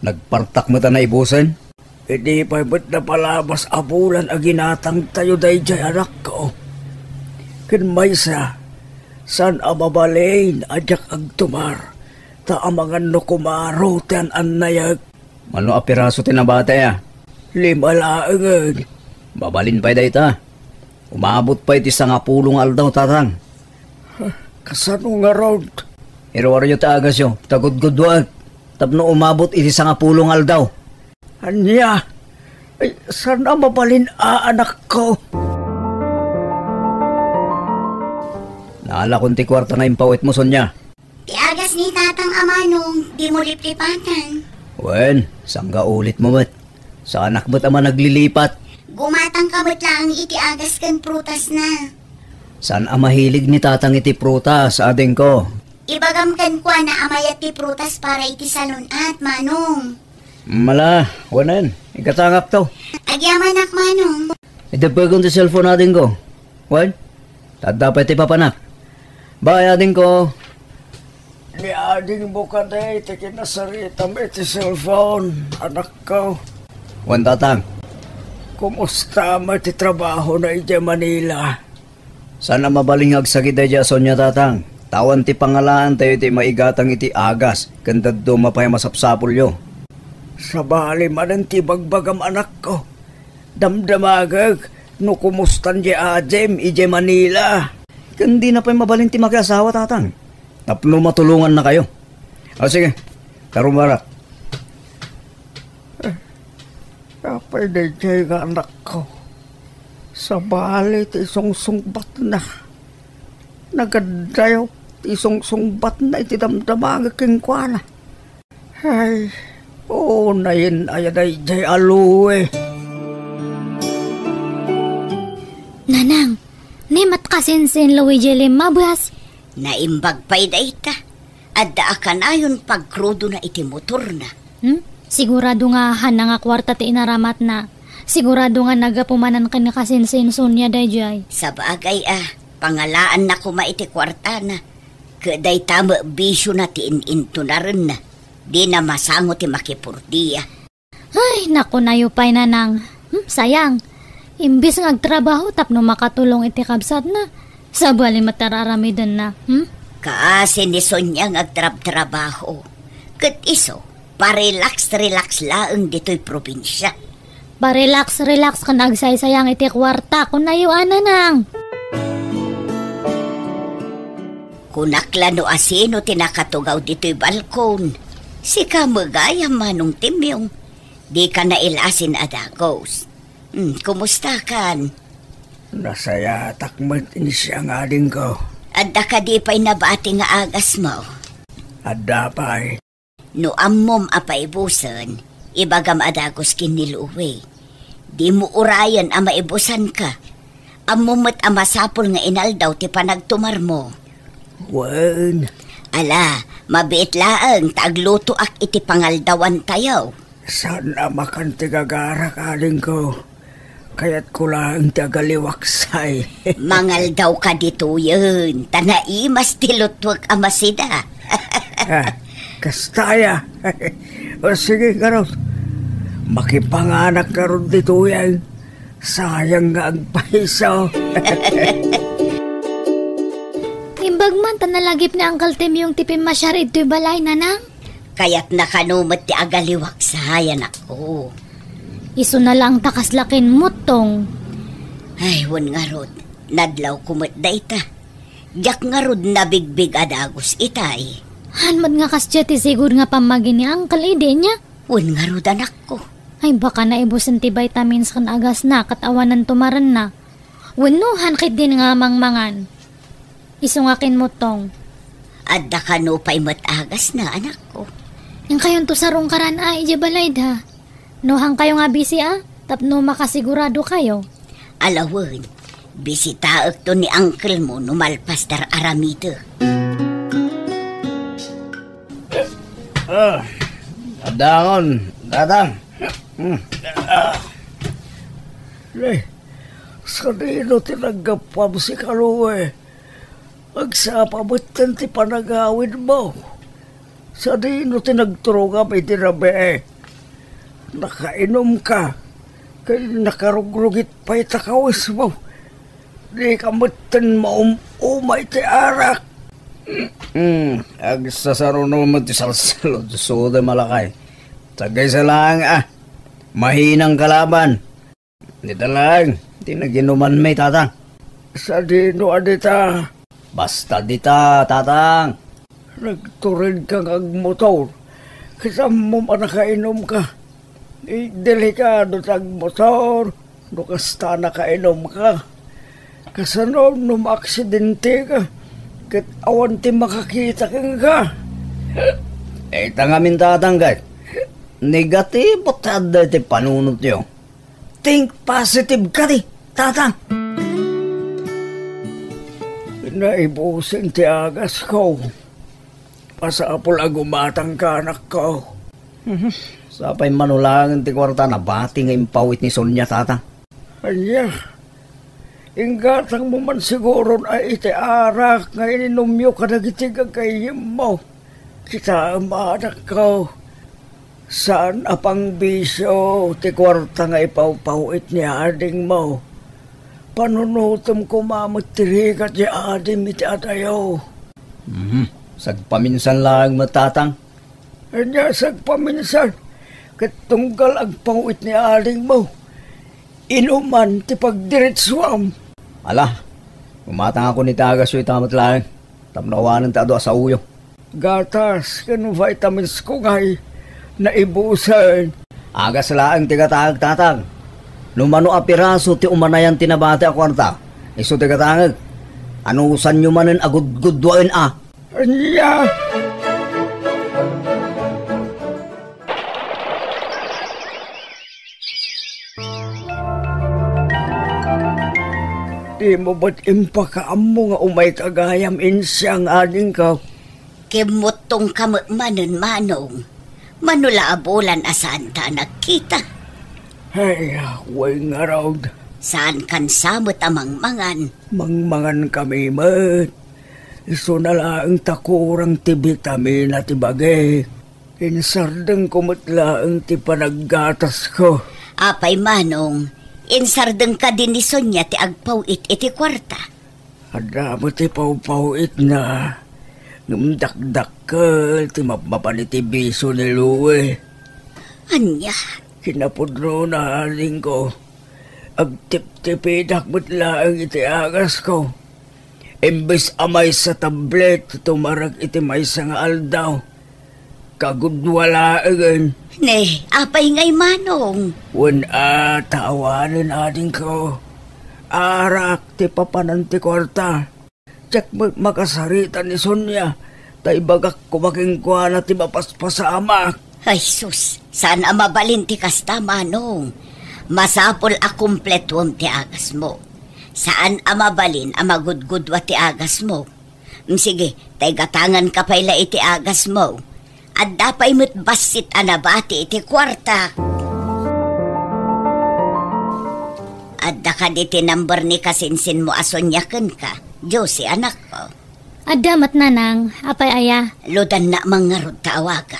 Nagpartak mo ta na ibusan? Hindi pa ba't na palabas abulan aginatang tayo day jay anak ko. Kinmaysa, san ababalain ajak agtumar. Ta amangan no kumaro tiyan annayag. Mano apiraso tinabate ya? 5 laangan. Babalin pa day ta. Umabot pa iti sa nga pulong aldaw tatang. Kasano nga road? Iro-aro nyo taagas yo, tagod-godwag. Tapno umabot iti sa nga pulong aldaw. Anya, ay, sana mabalin anak ko? Ala kung ti kwarta nga impawit mo, Sonya. Tiagas ni tatang amanong, di mo liplipatan. Wen, sangga ulit mo ba't? Sa anak ba't ama naglilipat? Gumatang ka ba't lang itiagas kan prutas na? Saan ang mahilig ni tatang iti prutas, ading ko? Ibagam kan kwa na amayat ti prutas para iti salon at manong. Mala, wanan. Ikatangap to. Agyaman ak manong. Itapagong ti cellphone ading ko. Wen, dapat ipapanak. Bye, ading ko. Ni ading mo ka na iti kinasarita mo iti cellphone, anak ko. Wen, tatang. Kumusta mo iti trabaho na iti Manila? Sana mabalingag sa kita dya, Sonya, tatang. Tawan ti pangalaan tayo iti maigatang iti agas. Kandad do mapay masapsapol yo. Sa bali man ti bagbagam anak ko. Damdamagag, no kumustan di ajem iti Manila. Kandi na pa'y mabalin ti mag-asawa, tatang. Tapno matulungan na kayo. O sige, tarumarat. Kapay na dyan ka anak ko. Sa bali ti sungsungbat na. Nagadayo ti sungsungbat na iti damdamagag kingkwana. Ay, nayin ayan ay aluwe. Nanang, nimat kasinsin Luigi Limabas. Naimbag pa'y da ita. Adda akan ayon pagkrudo na iti motor na. Sigurado nga nga kwarta ti inaramat na. Sigurado nga nagapumanan ka na kasinsin Sonya dayjay. Sa bagay pangalaan na kuma iti kwarta na. Kaday tama bisyo na ti ininto na rin na. Di na masango ti makipurdiya. Ay, naku nayupay nanang. Sayang. Imbis nga agtrabaho tapno makatulong iti kabsat na. Sa bali matararamidan na. Kaasi ni Sonya nga agtrab-trabaho. Kat iso, parelax laang dito'y probinsya. Parelax ka nagsaysayang iti kwarta kung nayuan nang. Kunakla no asino tinakatugaw dito'y balkon. Si kamagaya manong timyong. Di ka na ilasin adagos. Kumusta kan? Nasaya takmat ini siya nga din ko. Adda ka di pa'y nabati nga agas mo. Adda pa'y. No ammom apay busan, ibagam adagos kiniluwi. Di mo urayan ama ibusan ka. Ammomot amasapol nga inaldaw ti panagtumar mo. Wen. Ala, mabiit laang tagluto ak iti pangaldawan tayo. Sana makantigagara ka din ko. Kaya't ko lang tagaliwaksay. Mangal daw ka dito yun. Tanaimas tilutwag amasida. Kastaya. O sige karon. Makipanganak karon dito yan. Sayang nga ang paiso. Imbag man tanalagip ni Uncle Tim yung tipim masyarid to'y balay nanang. Kaya't nakanumot ti agaliwaksayan ako. Iso na lang takaslakin mo tong. Ay, wan nga rod. Nadlaw kumot da ita. Jak nga rod nabigbig adagos itay. Hanmad nga kasya ti siguro nga pamagin ni Uncle ide niya. Wan nga rod anak ko. Ay baka na ibusan ti vitamins kan agas na katawanan tumaran na. Wanuhan kit din nga mangmangan. Iso nga kin mo tong. Adda ka no pa'y matagas na anak ko. Yang kayon to sarong karan ay balay da. Nohang kayo nga busy tapno makasigurado kayo. Alawan, bisitaak to ni uncle mo numalpas dar aramito. Adangon, tatang. Sa dino tinagapam si Kaluwe. Magsapabot kan ti panagawin mo. Sa dino tinagturong may tinabe. Nakainom ka. Kaya nakarugrugit pa itakawis mo. Di ka matan maumumay ti arak. Agsasaro naman ti salsalod. Suda malakay. Tagay sa lang Mahinang kalaban. Dito lang. Di naginuman may tatang. Sa dino adita. Basta dita, tatang. Nagturin kang agmotor. Kasama mo pa nakainom ka. Delikado tag motor. Nukasta nakainom ka. Kasano nung aksidente ka. Kat awan ti makakita kang ka. Tangamin tatanggat. Negatibo tada ti panunot nyo. Think positive ka di, tatang. Naibusin ti agas ko. Pasapol agumatang ka anak ko. Sapay manulangan ti kwarta na bati nga impawit ni Sonia, tatang. Anya, inggatang mo man siguro ay iti arak nga ininumyo ka nagitigang kayim mo. Kita anak ko. Saan apang bisyo ti kwarta nga ipawpawit ni ading mo? Panunutom ko mamutirikat di adim iti atayo. Sagpaminsan lang matatang. Anya sagpaminsan. Katunggal ang pawit ni ading mo. Inuman ti pagdiritswam. Ala, umatang ako ni tagas yung itamat lang. Tamnawanan ta do sa uyo. Gatas, kan vitamins ko ngay. Naibusan. Agas lang ti katag tatang. Numano a piraso ti umanayan tinabati a kwarta. Iso ti katangag. Anusan nyo manen agud-gudwain a. Anya! Di mo ba't impakaam mo nga umay kagayam insyang ading ka? Kimutong kamamanon manong. Manulaabulan asan ta nagkita. Ay, way nga raw. Saan kan samot amang mangan? Mangmangan kami, mat. Iso na lang takurang ti vitamin at ibagay. Insardeng kumutlaang ti panaggatas ko. Apay manong, insardeng ka din ni Sonia ti agpawit iti kwarta. Adamo ti pawpawit na. Ngumdakdakkel ti mapapaniti biso ni Louie. Anya? Kinapudro na haling ko. Agtip-tipidak mutlaang iti agas ko. Imbes amay sa tablet, tumarag iti may nga aldaw. Kagudwala agad. Ne, apay ngay manong. Wan tawanin ading ko. Arak ti papanan ti kwarta. Tsak makasarita ni Sonia. Tay bagak kumaking kwa na ti mapaspasamak. Ay sus, saan mabalin ti kasta manong? Masapol a kumpletwom ti agas mo. Saan mabalin a magudgudwa ti agas mo? Sige, tay gatangan ka payla iti agas mo. At dapay mo't basit anabati iti kwarta. At ka diti number ni kasinsin mo asonyaken ka. Josie, anak ko. Adamat nanang, apay aya. Ludan na mga rod tawaga.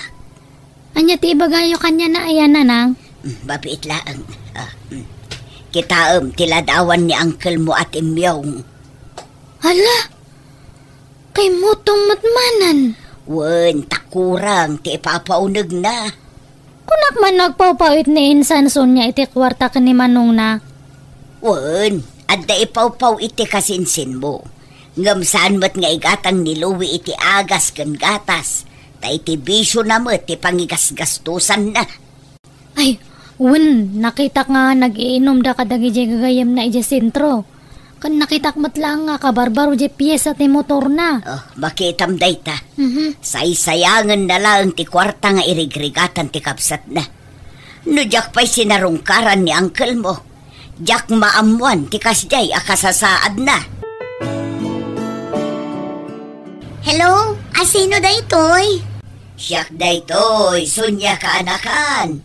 Anya ti ibagayo kanya na aya nanang. Babit lang. Kitaam tiladawan ni uncle mo at imyong. Hala, kay mutong matmanan. Wen, takurang ti ipapaunag na. Kunak man nagpawpawit ni insan Sonia iti kwarta ka ni manong na. Wen, adda ipawpaw iti kasinsin mo. Ngam saan mo't nga igatang ni Louie iti agas kan gatas. Ta iti bisyo na mo't ti pangigasgastusan na. Ay, wen, nakita nga nag-iinom da kadagi di gagayam na iti sentro. Kan nakitak matlang nga kabarbaro di piyesa ti motor na. Oh, makitam day ta. Saysayangan na lang ti kwarta nga irigrigatan ti kapsat na. No jak pa'y sinarungkaran ni uncle mo. Jak maamuan ti kasjay akasasaad na. Hello? Asino daytoy? Siyak daytoy, Sonia ka anakan.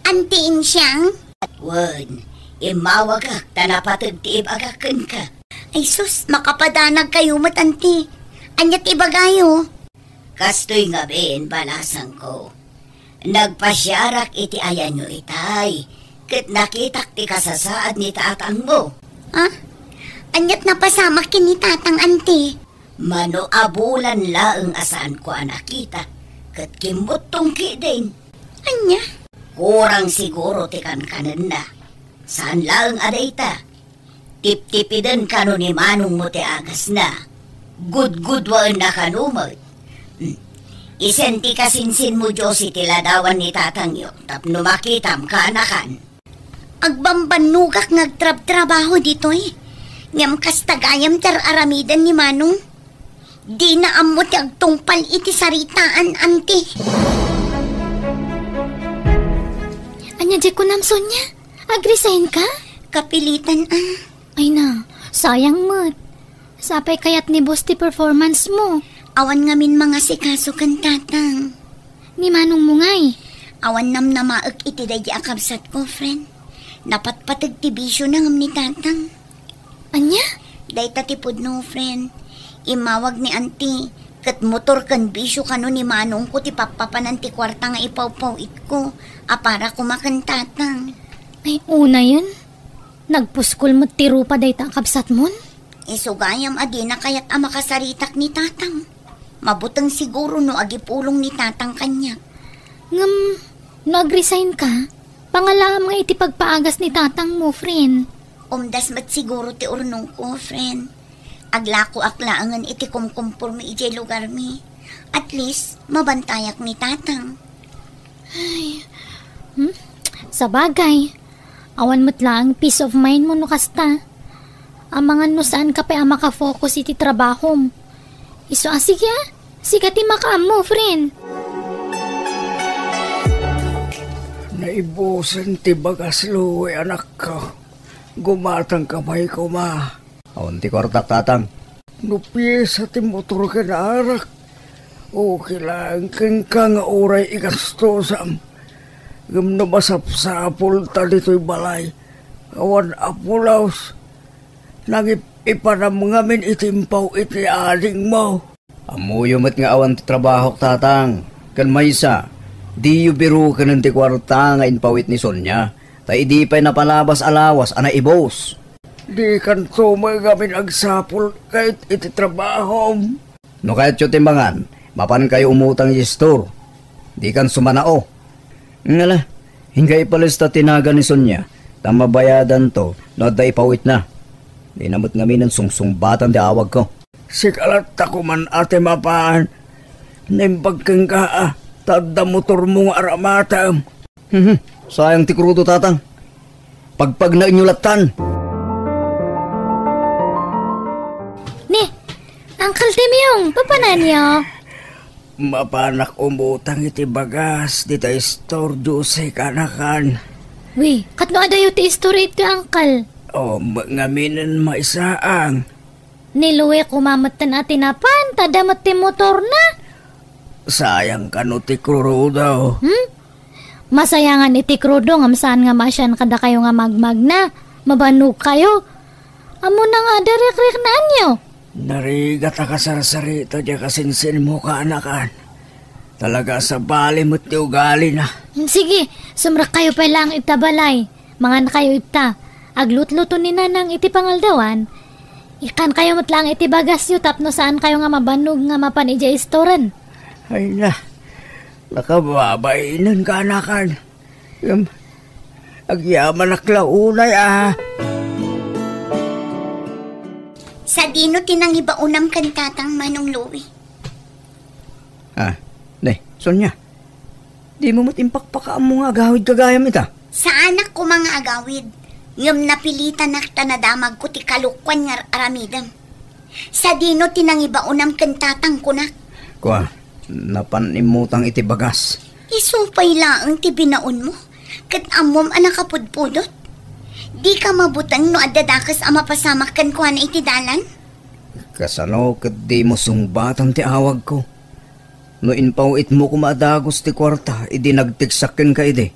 Antiin siyang? Wan, imawagak, tanapatag ti ibagakan ka. Ay sus, makapadanag kayo matanti. Anyat ibagayo. Kastoy nga ben, balasang ko. Nagpasyarak iti ayan nyo itay. Kat nakitak ti kasasaad ni tatang mo. Ha? Anyat napasamak kini tatang anti. Mano abulan laeng asaan ko nakita. Kat kimutong ki din. Anya? Kurang siguro ti kankanan na. Saan laeng adayta? Tip-tipiden kano ni manong mo ti agas na. Good-good-waan na kanumot. Isenti kasinsin mo Diyos itiladawan ni tatang yo. Tapno makitam ka anakan. Agbambanugak ngagtrab-trabaho dito eh. Ngam kas tagayam tar aramidan ni manong. Di na amo ti agtungpal iti saritaan, ante. Anya di ko nam, Sonya? Agresign ka? Kapilitan, Ay na, sayang mo't. Sapay kayat ni boss ti performance mo. Awan ngamin mga sikaso kan tatang. Ni manong mo ngay. Awan nam na maag iti day akabsat ko, friend. Napatpatag ti bisyo na ngam ni tatang. Anya? Day tatipod no, friend. Imawag ni auntie, kat motor kan bisyo kano ni manong ko ti papapanan ti kwarta nga ipawpawit ko. Para kumakan tatang. Ay una yun. Nagpuskol mo tiro pa day takabsat mon? Isugayam adina kayat makasaritak ni tatang. Mabutang siguro no agipulong ni tatang kanya. Ngam, nag-resign ka? Pangalam nga iti pagpaagas ni tatang mo, friend. Umdas mat siguro ti urnong ko, friend. Aglako aklaangan iti kumkumpur mi iti lugar mi. At least, mabantayak ni tatang. Sa bagay, awan mo't lang peace of mind mo no kasta. Amangan no saan ka pa makafocus iti trabaho mo. Iso sige siga ti makaam mo, friend. Naibusan ti bagas luwi, anak ko. Gumatang kamay ko, ma. Awan ti kwartak, tatang. Nupiyesa ti motor ka na arak. O kailangan ka nga oray ikastosam. Gam na masapsapol ta dito'y balay. Awan apulaos. Ipanam ngamin itimpaw iti aling mo. Amuyo mat nga awan ti trabaho, tatang. Kan maysa, di yu biru ka ng ti kwarta nga inpawit ni Sonya. Ta idi pa'y napalabas alawas, ana ibos. Di kan sumagamin agsapol kahit iti trabaho. No kahit yung timbangan, mapan kayo umutang yung store. Di kan sumanao. Ngala, hingga ipalista tinaga ni Sonya, tamabayadan to, no da ipawit na. Di namot nga minan sungsungbatan di awag ko. Sikalat ako man ate mapaan. Nimbag kang ka, tada motor mong aramatam. Sayang ti krudo, tatang. Pagpag na inyulatan. Ni, Uncle Timyong, papanan niyo? Mapanak umutang iti bagas, di tayo store Jose kanakan. Wi, katno adayo ti story ti Uncle. O, ngaminan maisaang. Niluwi kumamatan at tinapan, tadamat ti motor na. Sayang ka no ti krudo. Masayangan iti krudo, ngam saan nga masyan kada kayo nga magmag na. Mabanug kayo. Amo na nga darik-rik na anyo. Narigat ka sarsarita di kasinsin mo ka anakan. Talaga sa bali mo't ti ugali na. Sige, sumrak kayo pa lang itabalay. Mangan kayo ita. Aglutluto ni nanang iti pangaldawan. Ikan kayo matlang iti bagas yu tapno saan kayo nga mabanog nga mapan ija istoran. Ay na, nakababainan ka anakan. Agyaman aklaunay Sa dino tinangibaunam kan tatang Manong Louie. Sonya, di mo matimpakpakaam mo nga agawid kagayam ita. Sa anak ko mga agawid, ngam napilitan nakta na damag ko ti kalukwan nga aramidam. Sa dino tinangibaunam kan tatang ko na. Kwa, napanimutang iti bagas. Isupay laang ti binaon mo. Kat amom anakapudpudot. Di ka mabutang no adadakas ang mapasamak kan kuha na iti dalan? Kasano kat di mo sungbatan ti awag ko. No inpawit mo kumadagos ti kwarta, idi nagtiksakin ka idi.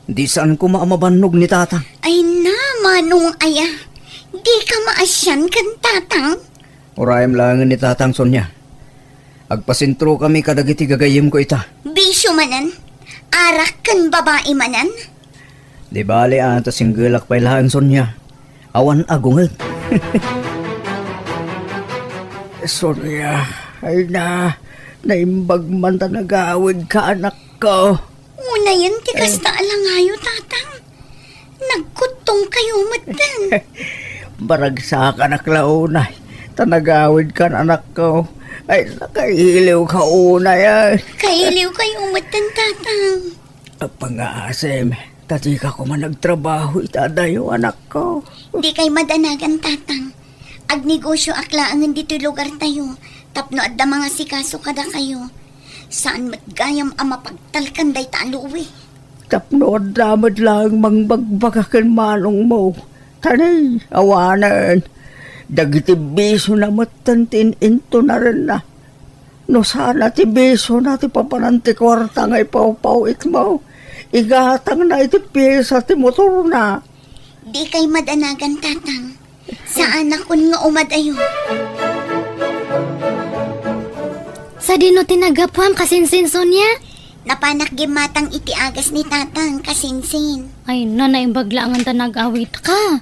Di saan ko maamabanog ni tatang. Ay na, Manong aya. Di ka maasyan kan tatang? Urayam langan ni tatang, Sonya. Agpasintro kami kadagiti gagayim ko ita. Bisyo manan? Arak kan babae manan? Di bali ata singgilak pa'y lahan, Sonya. Awan agungag. Sonya, ay na, naimbag man ta nagawid ka anak ko. Una yan, tikas na alangayo, tatang. Nagkutong kayo matan. Baragsa ka na klaunay, tanagawid ka anak ko. Ay, nakailiw ka una yan. Kailiw kayo matan, tatang. Pang-aasim, tati ka ko man nagtrabaho, itadayo anak ko. Di kay madanagan, tatang. Agnegosyo aklaangan dito lugar tayo. Tapno adda mga sikaso kada kayo. Saan matgayam ang mapagtalkan day taluwi. Tapno damad lang mangbagbagakan manong mo. Tanay, awanan. Dagiti beso na matantin into na rin na. No sana ti beso na ti papananti kwarta nga ipaw-pawit mo. Igatang na iti pyesa ti motor na. Di kay madanagan, tatang. Saan akon nga umadayo? Sa dino tinagapuam kasinsin Sonia? Napanak gimatang iti agas ni tatang kasinsin. Ay, nanaimbag lang ang tanag-awit ka.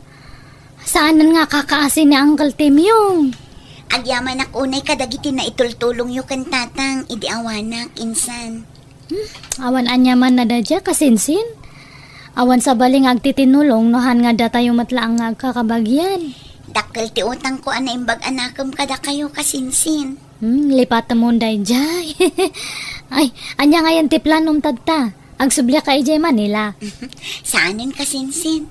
Saanan nga kakaasin ni Uncle Tim yung? Agyaman unay kadagiti na itultulong yu kan tatang, idi awanak, insan. Awan anyaman na dadya kasinsin. Awan sa baling agtitinulong nohan nga data yung matlaang agkakabagyan. Dakkel ti utang ko anaimbag anakam kada kayo kasinsin. Lipat mo dadya. Ay, anya ngayon ti planom tagta. Agsubli ka ijay Manila. Saanin kasinsin?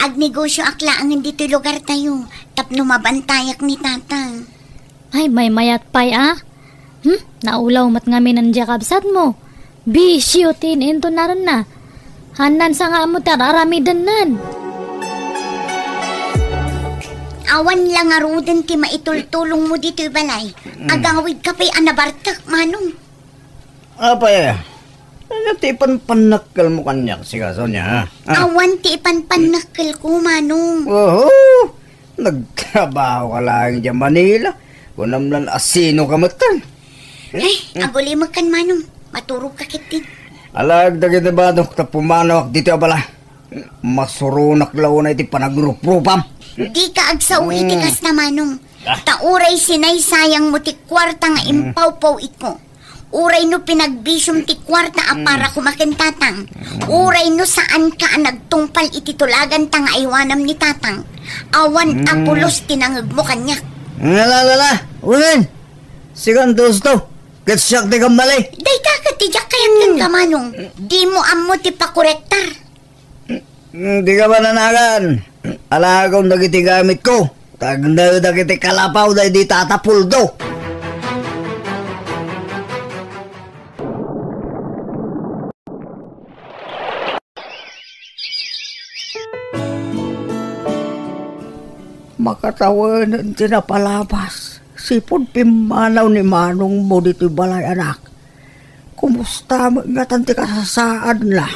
Agnegosyo aklaangan dito lugar tayo. Tapno mabantayak ni tatang. Ay, may mayat pay Naulaw mat nga minandya kabsat mo. Bisyo tin into naran na. Hanan sa nga mo tararamidan nan. Awan lang aruden ti maitultulong mo dito balay. Agawid ka pa'y anabartak, manong. Apay, nagtipan panakal mo kanyak siya, Sonia. Awan ti ipanpanakal ko, manong. Oo, nagtrabaho ka lang dyan Manila. Kunam lang asino ka matan. Ay, aguli mo kan, manong. Maturog ka kitin. Alag dagit na ba nung pumanawak dito abala? Masurunak law na iti panagrupropam. Di ka agsaw itikas na, manong. Tauray sinay sayang mo ti kwarta nga impaw-paw iko. Uray no pinagbisyong ti kwarta para kumakin tatang. Uray no saan ka nagtungpal iti tulagan tanga iwanam ni tatang. Awan apulos tinangag mo kanyak. Nalala, ulan. Sigan dos to. Katsyak di kamali. Day ka tijak kayat kan kamanong. Di mo amo ti pakorektar. Di ka ba nanagan? Alagaw dagiti gamit ko. Tagna dagiti kalapaw da di tatapuldo. Makatawan tinapalabas. Sipon pimanaw ni manong mo dito'y balay anak. Kumusta nga tanti kasasaan la?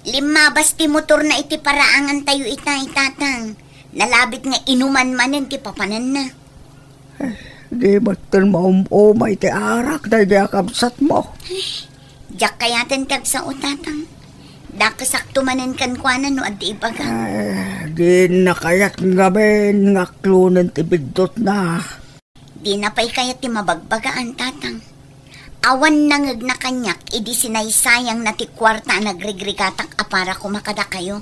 Limabas ti motor na iti paraangan tayo itay tatang. Nalabit nga inuman manen ti papanan na. Di ba't maumay ti arak na diakabsat mo? Diyak kayaten kag sa utatang. Dakasakto manen kan kwanan no addi ibaga. Di na kayat ngaben nga klunan ti bigdot na. Di na pa'y kayat ti mabagbagaan tatang. Awan nangag na kanyak, idi sinaysayang na ti kwarta nagregregatak apara kumakada kayo.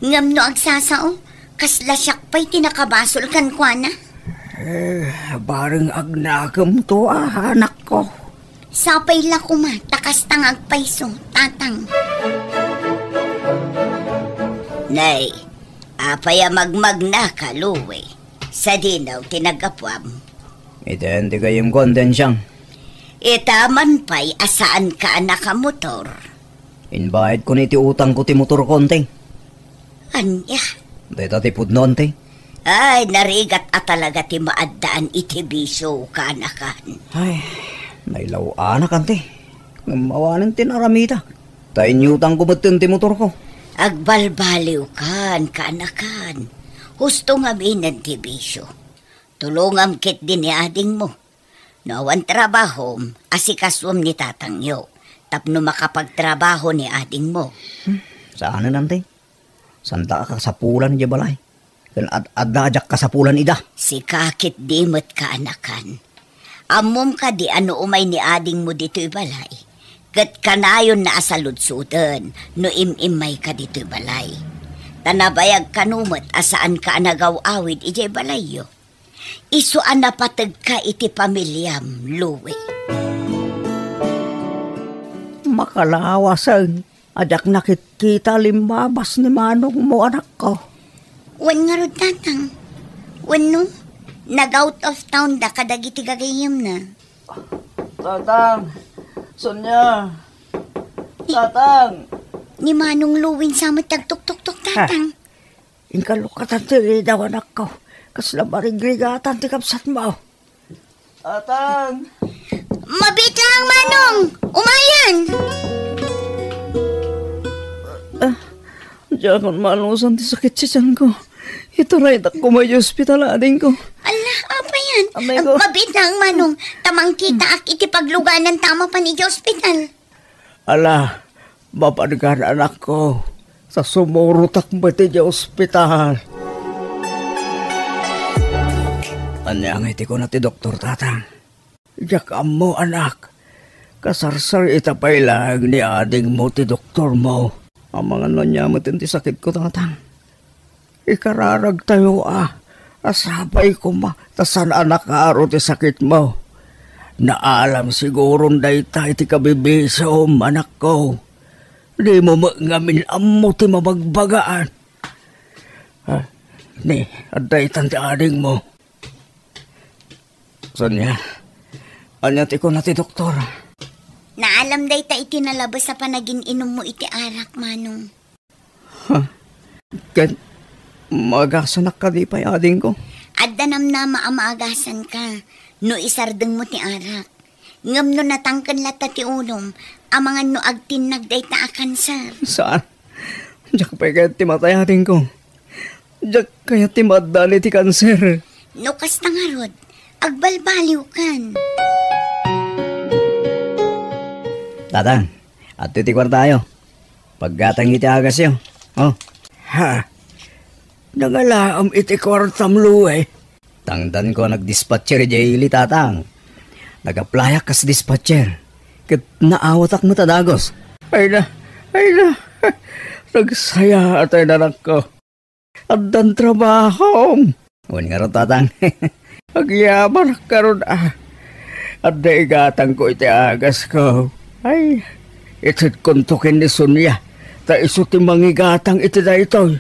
Ngam no agsasao, kasla siyak pa'y tinakabasol kan kwa na. Barang agnagam to anak ko. Sapay la kuma, takas tangag payso, tatang. Nay, apaya magmag na kaluwe. Sa dinaw tinagapwam. Iten di kayong kondensyang. Itaman pa'y asaan ka anak ka motor. Inbayad ko ni ti utang ko ti motor konting. Anya? Dito ti pudnon ti. Ay, narigat at talaga ti maaddaan iti biso ka anakan. Ay, nailaw anak ante. Mawanan ti naramita. Tayin utang ko batin ti motor ko. Agbalbaliw kan ka anakan. Husto nga minan ti biso. Tulungam kit din ni ading mo. Nawan trabaho, asikaswam ni tatangyo. Tapno makapagtrabaho ni ading mo. Saan na nante? Santa ka sa pulan di balay. Kan adajak ka sa pulan ida. Si kakit dimot ka anakan. Amom ka di ano umay ni ading mo dito'y balay. Kat kanayon na asaludsudan, no imimay ka dito'y balay. Tanabayag kanumot asaan ka anagaw-awid ijay balay yo. Isuan na patag ka iti pamilyam, Louie. Makalawasan. Ajak nakikita limbabas ni manong mo anak ko. Wan nga rod tatang. Wan no? Nag-out of town da kadagiti gagayam na. Tatang! Sonya! Tatang! Ni Manong Luwin sa matagtuk-tuk-tuk, tatang. Inkalukatan ti daw anak ko. Kasla marigligatan ti kapsat mo. Tatang! Mabit lang, Manong! Umayan! Diyan kung malusan ti sakit si tiyan ko. Ito rin ako may hospital ading ko. Ala, apa yan? Amay ko. Mabit lang, Manong. Tamang kita ak iti pagluganan tama pa ni hospital. Ala, mapadgar anak ko. Sa sumurutak mo ti hospital. Anyang iti ko na ti doktor, tatang. Diyak mo, anak. Kasarsar itapay lang ni ading mo ti doktor mo. Ang mga nanyamutin ti sakit ko, tatang. Ikararag tayo asabay ko tasan anak aro ti sakit mo. Naalam siguron day tayo ti kabibisom, anak ko. Di mo ngamin amo ti mamagbagaan. Ni, aday tan ti ading mo. Sonya, anya ti ko na ti doktor. Naalam day ta iti nalabas sa panagin inom mo iti arak, Manong. Ken, magasanak ka di pa ading ko. Addanam na maamaagasan ka. No isardeng mo ti arak. Ngam no natangkan lata ti unom. Amangan no agtinag day ta a kanser. Saan? Diyak pa kaya ti matay ading ko. Diyak kaya ti madali ti kanser. No kasta nga rod. Agbalbaliw kan. Tatang, at ti kwartayo. Paggatang iti agas yun. Oh. Ha? Nangalaam iti kwartam luwe. Tangdan ko nagdispatcher jayili, tatang. Nagaplayak kas dispatcher. Kat naawatak mo tadagos. Ay na. Nagsaya atay na ko. At dan trabaho. Huwag nga rin, tatang. Agyaman karon At daigatang ko iti agas ko. Ay, itit kuntukin ni Sonya. Ta iso ti mangigatang iti da ito.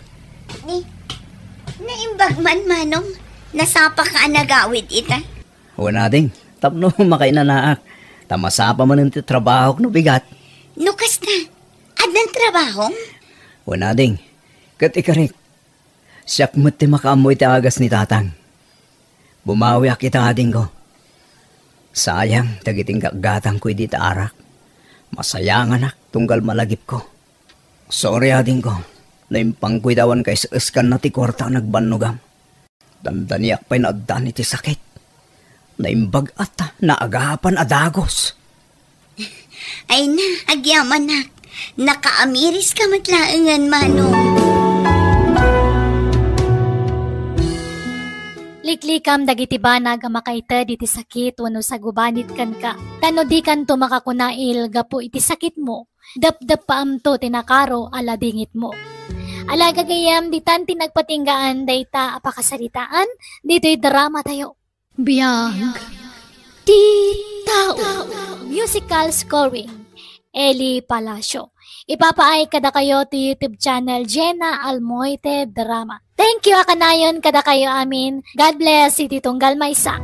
Naimbag man, Manong. Nasapa ka anagawid ita. Huwag nating. Tapno makainanaak. Tamasapa man iti trabaho no bigat. Nukas na. Adnan trabaho? Huwag nating. Kat ikarik. Siyak mo't ti makaamoy ti agas ni tatang. Bumawi ak ita ading ko. Sayang, tagiting kagatang ko iti arak. Masayang anak, tunggal malagip ko. Sorry ading ko. Naimpang ko'y dawan kay iskan na ti kwarta nagbanugam. Dandaniak pa'y naaddan iti sakit. Naimbag ata, naagapan adagos. Ay na, agyaman nak. Nakaamiris ka matlaangan, Manong. Liklikam dagiti banag a makaita iti sakit wano sa gubanit kan ka. Tano di kan to makakunail gapo iti sakit mo. Dapdap paam to tinakaro ala dingit mo. Ala gagayam di tan tinagpatinggaan dayta apakasaritaan dito'y drama tayo. Biyag ti tao. Musical scoring Eli Palacio. Ipapaay kada kayo ti YouTube channel Jenna Almoite Drama. Thank you akanayon kada kayo amin. God bless iti tunggal maysa.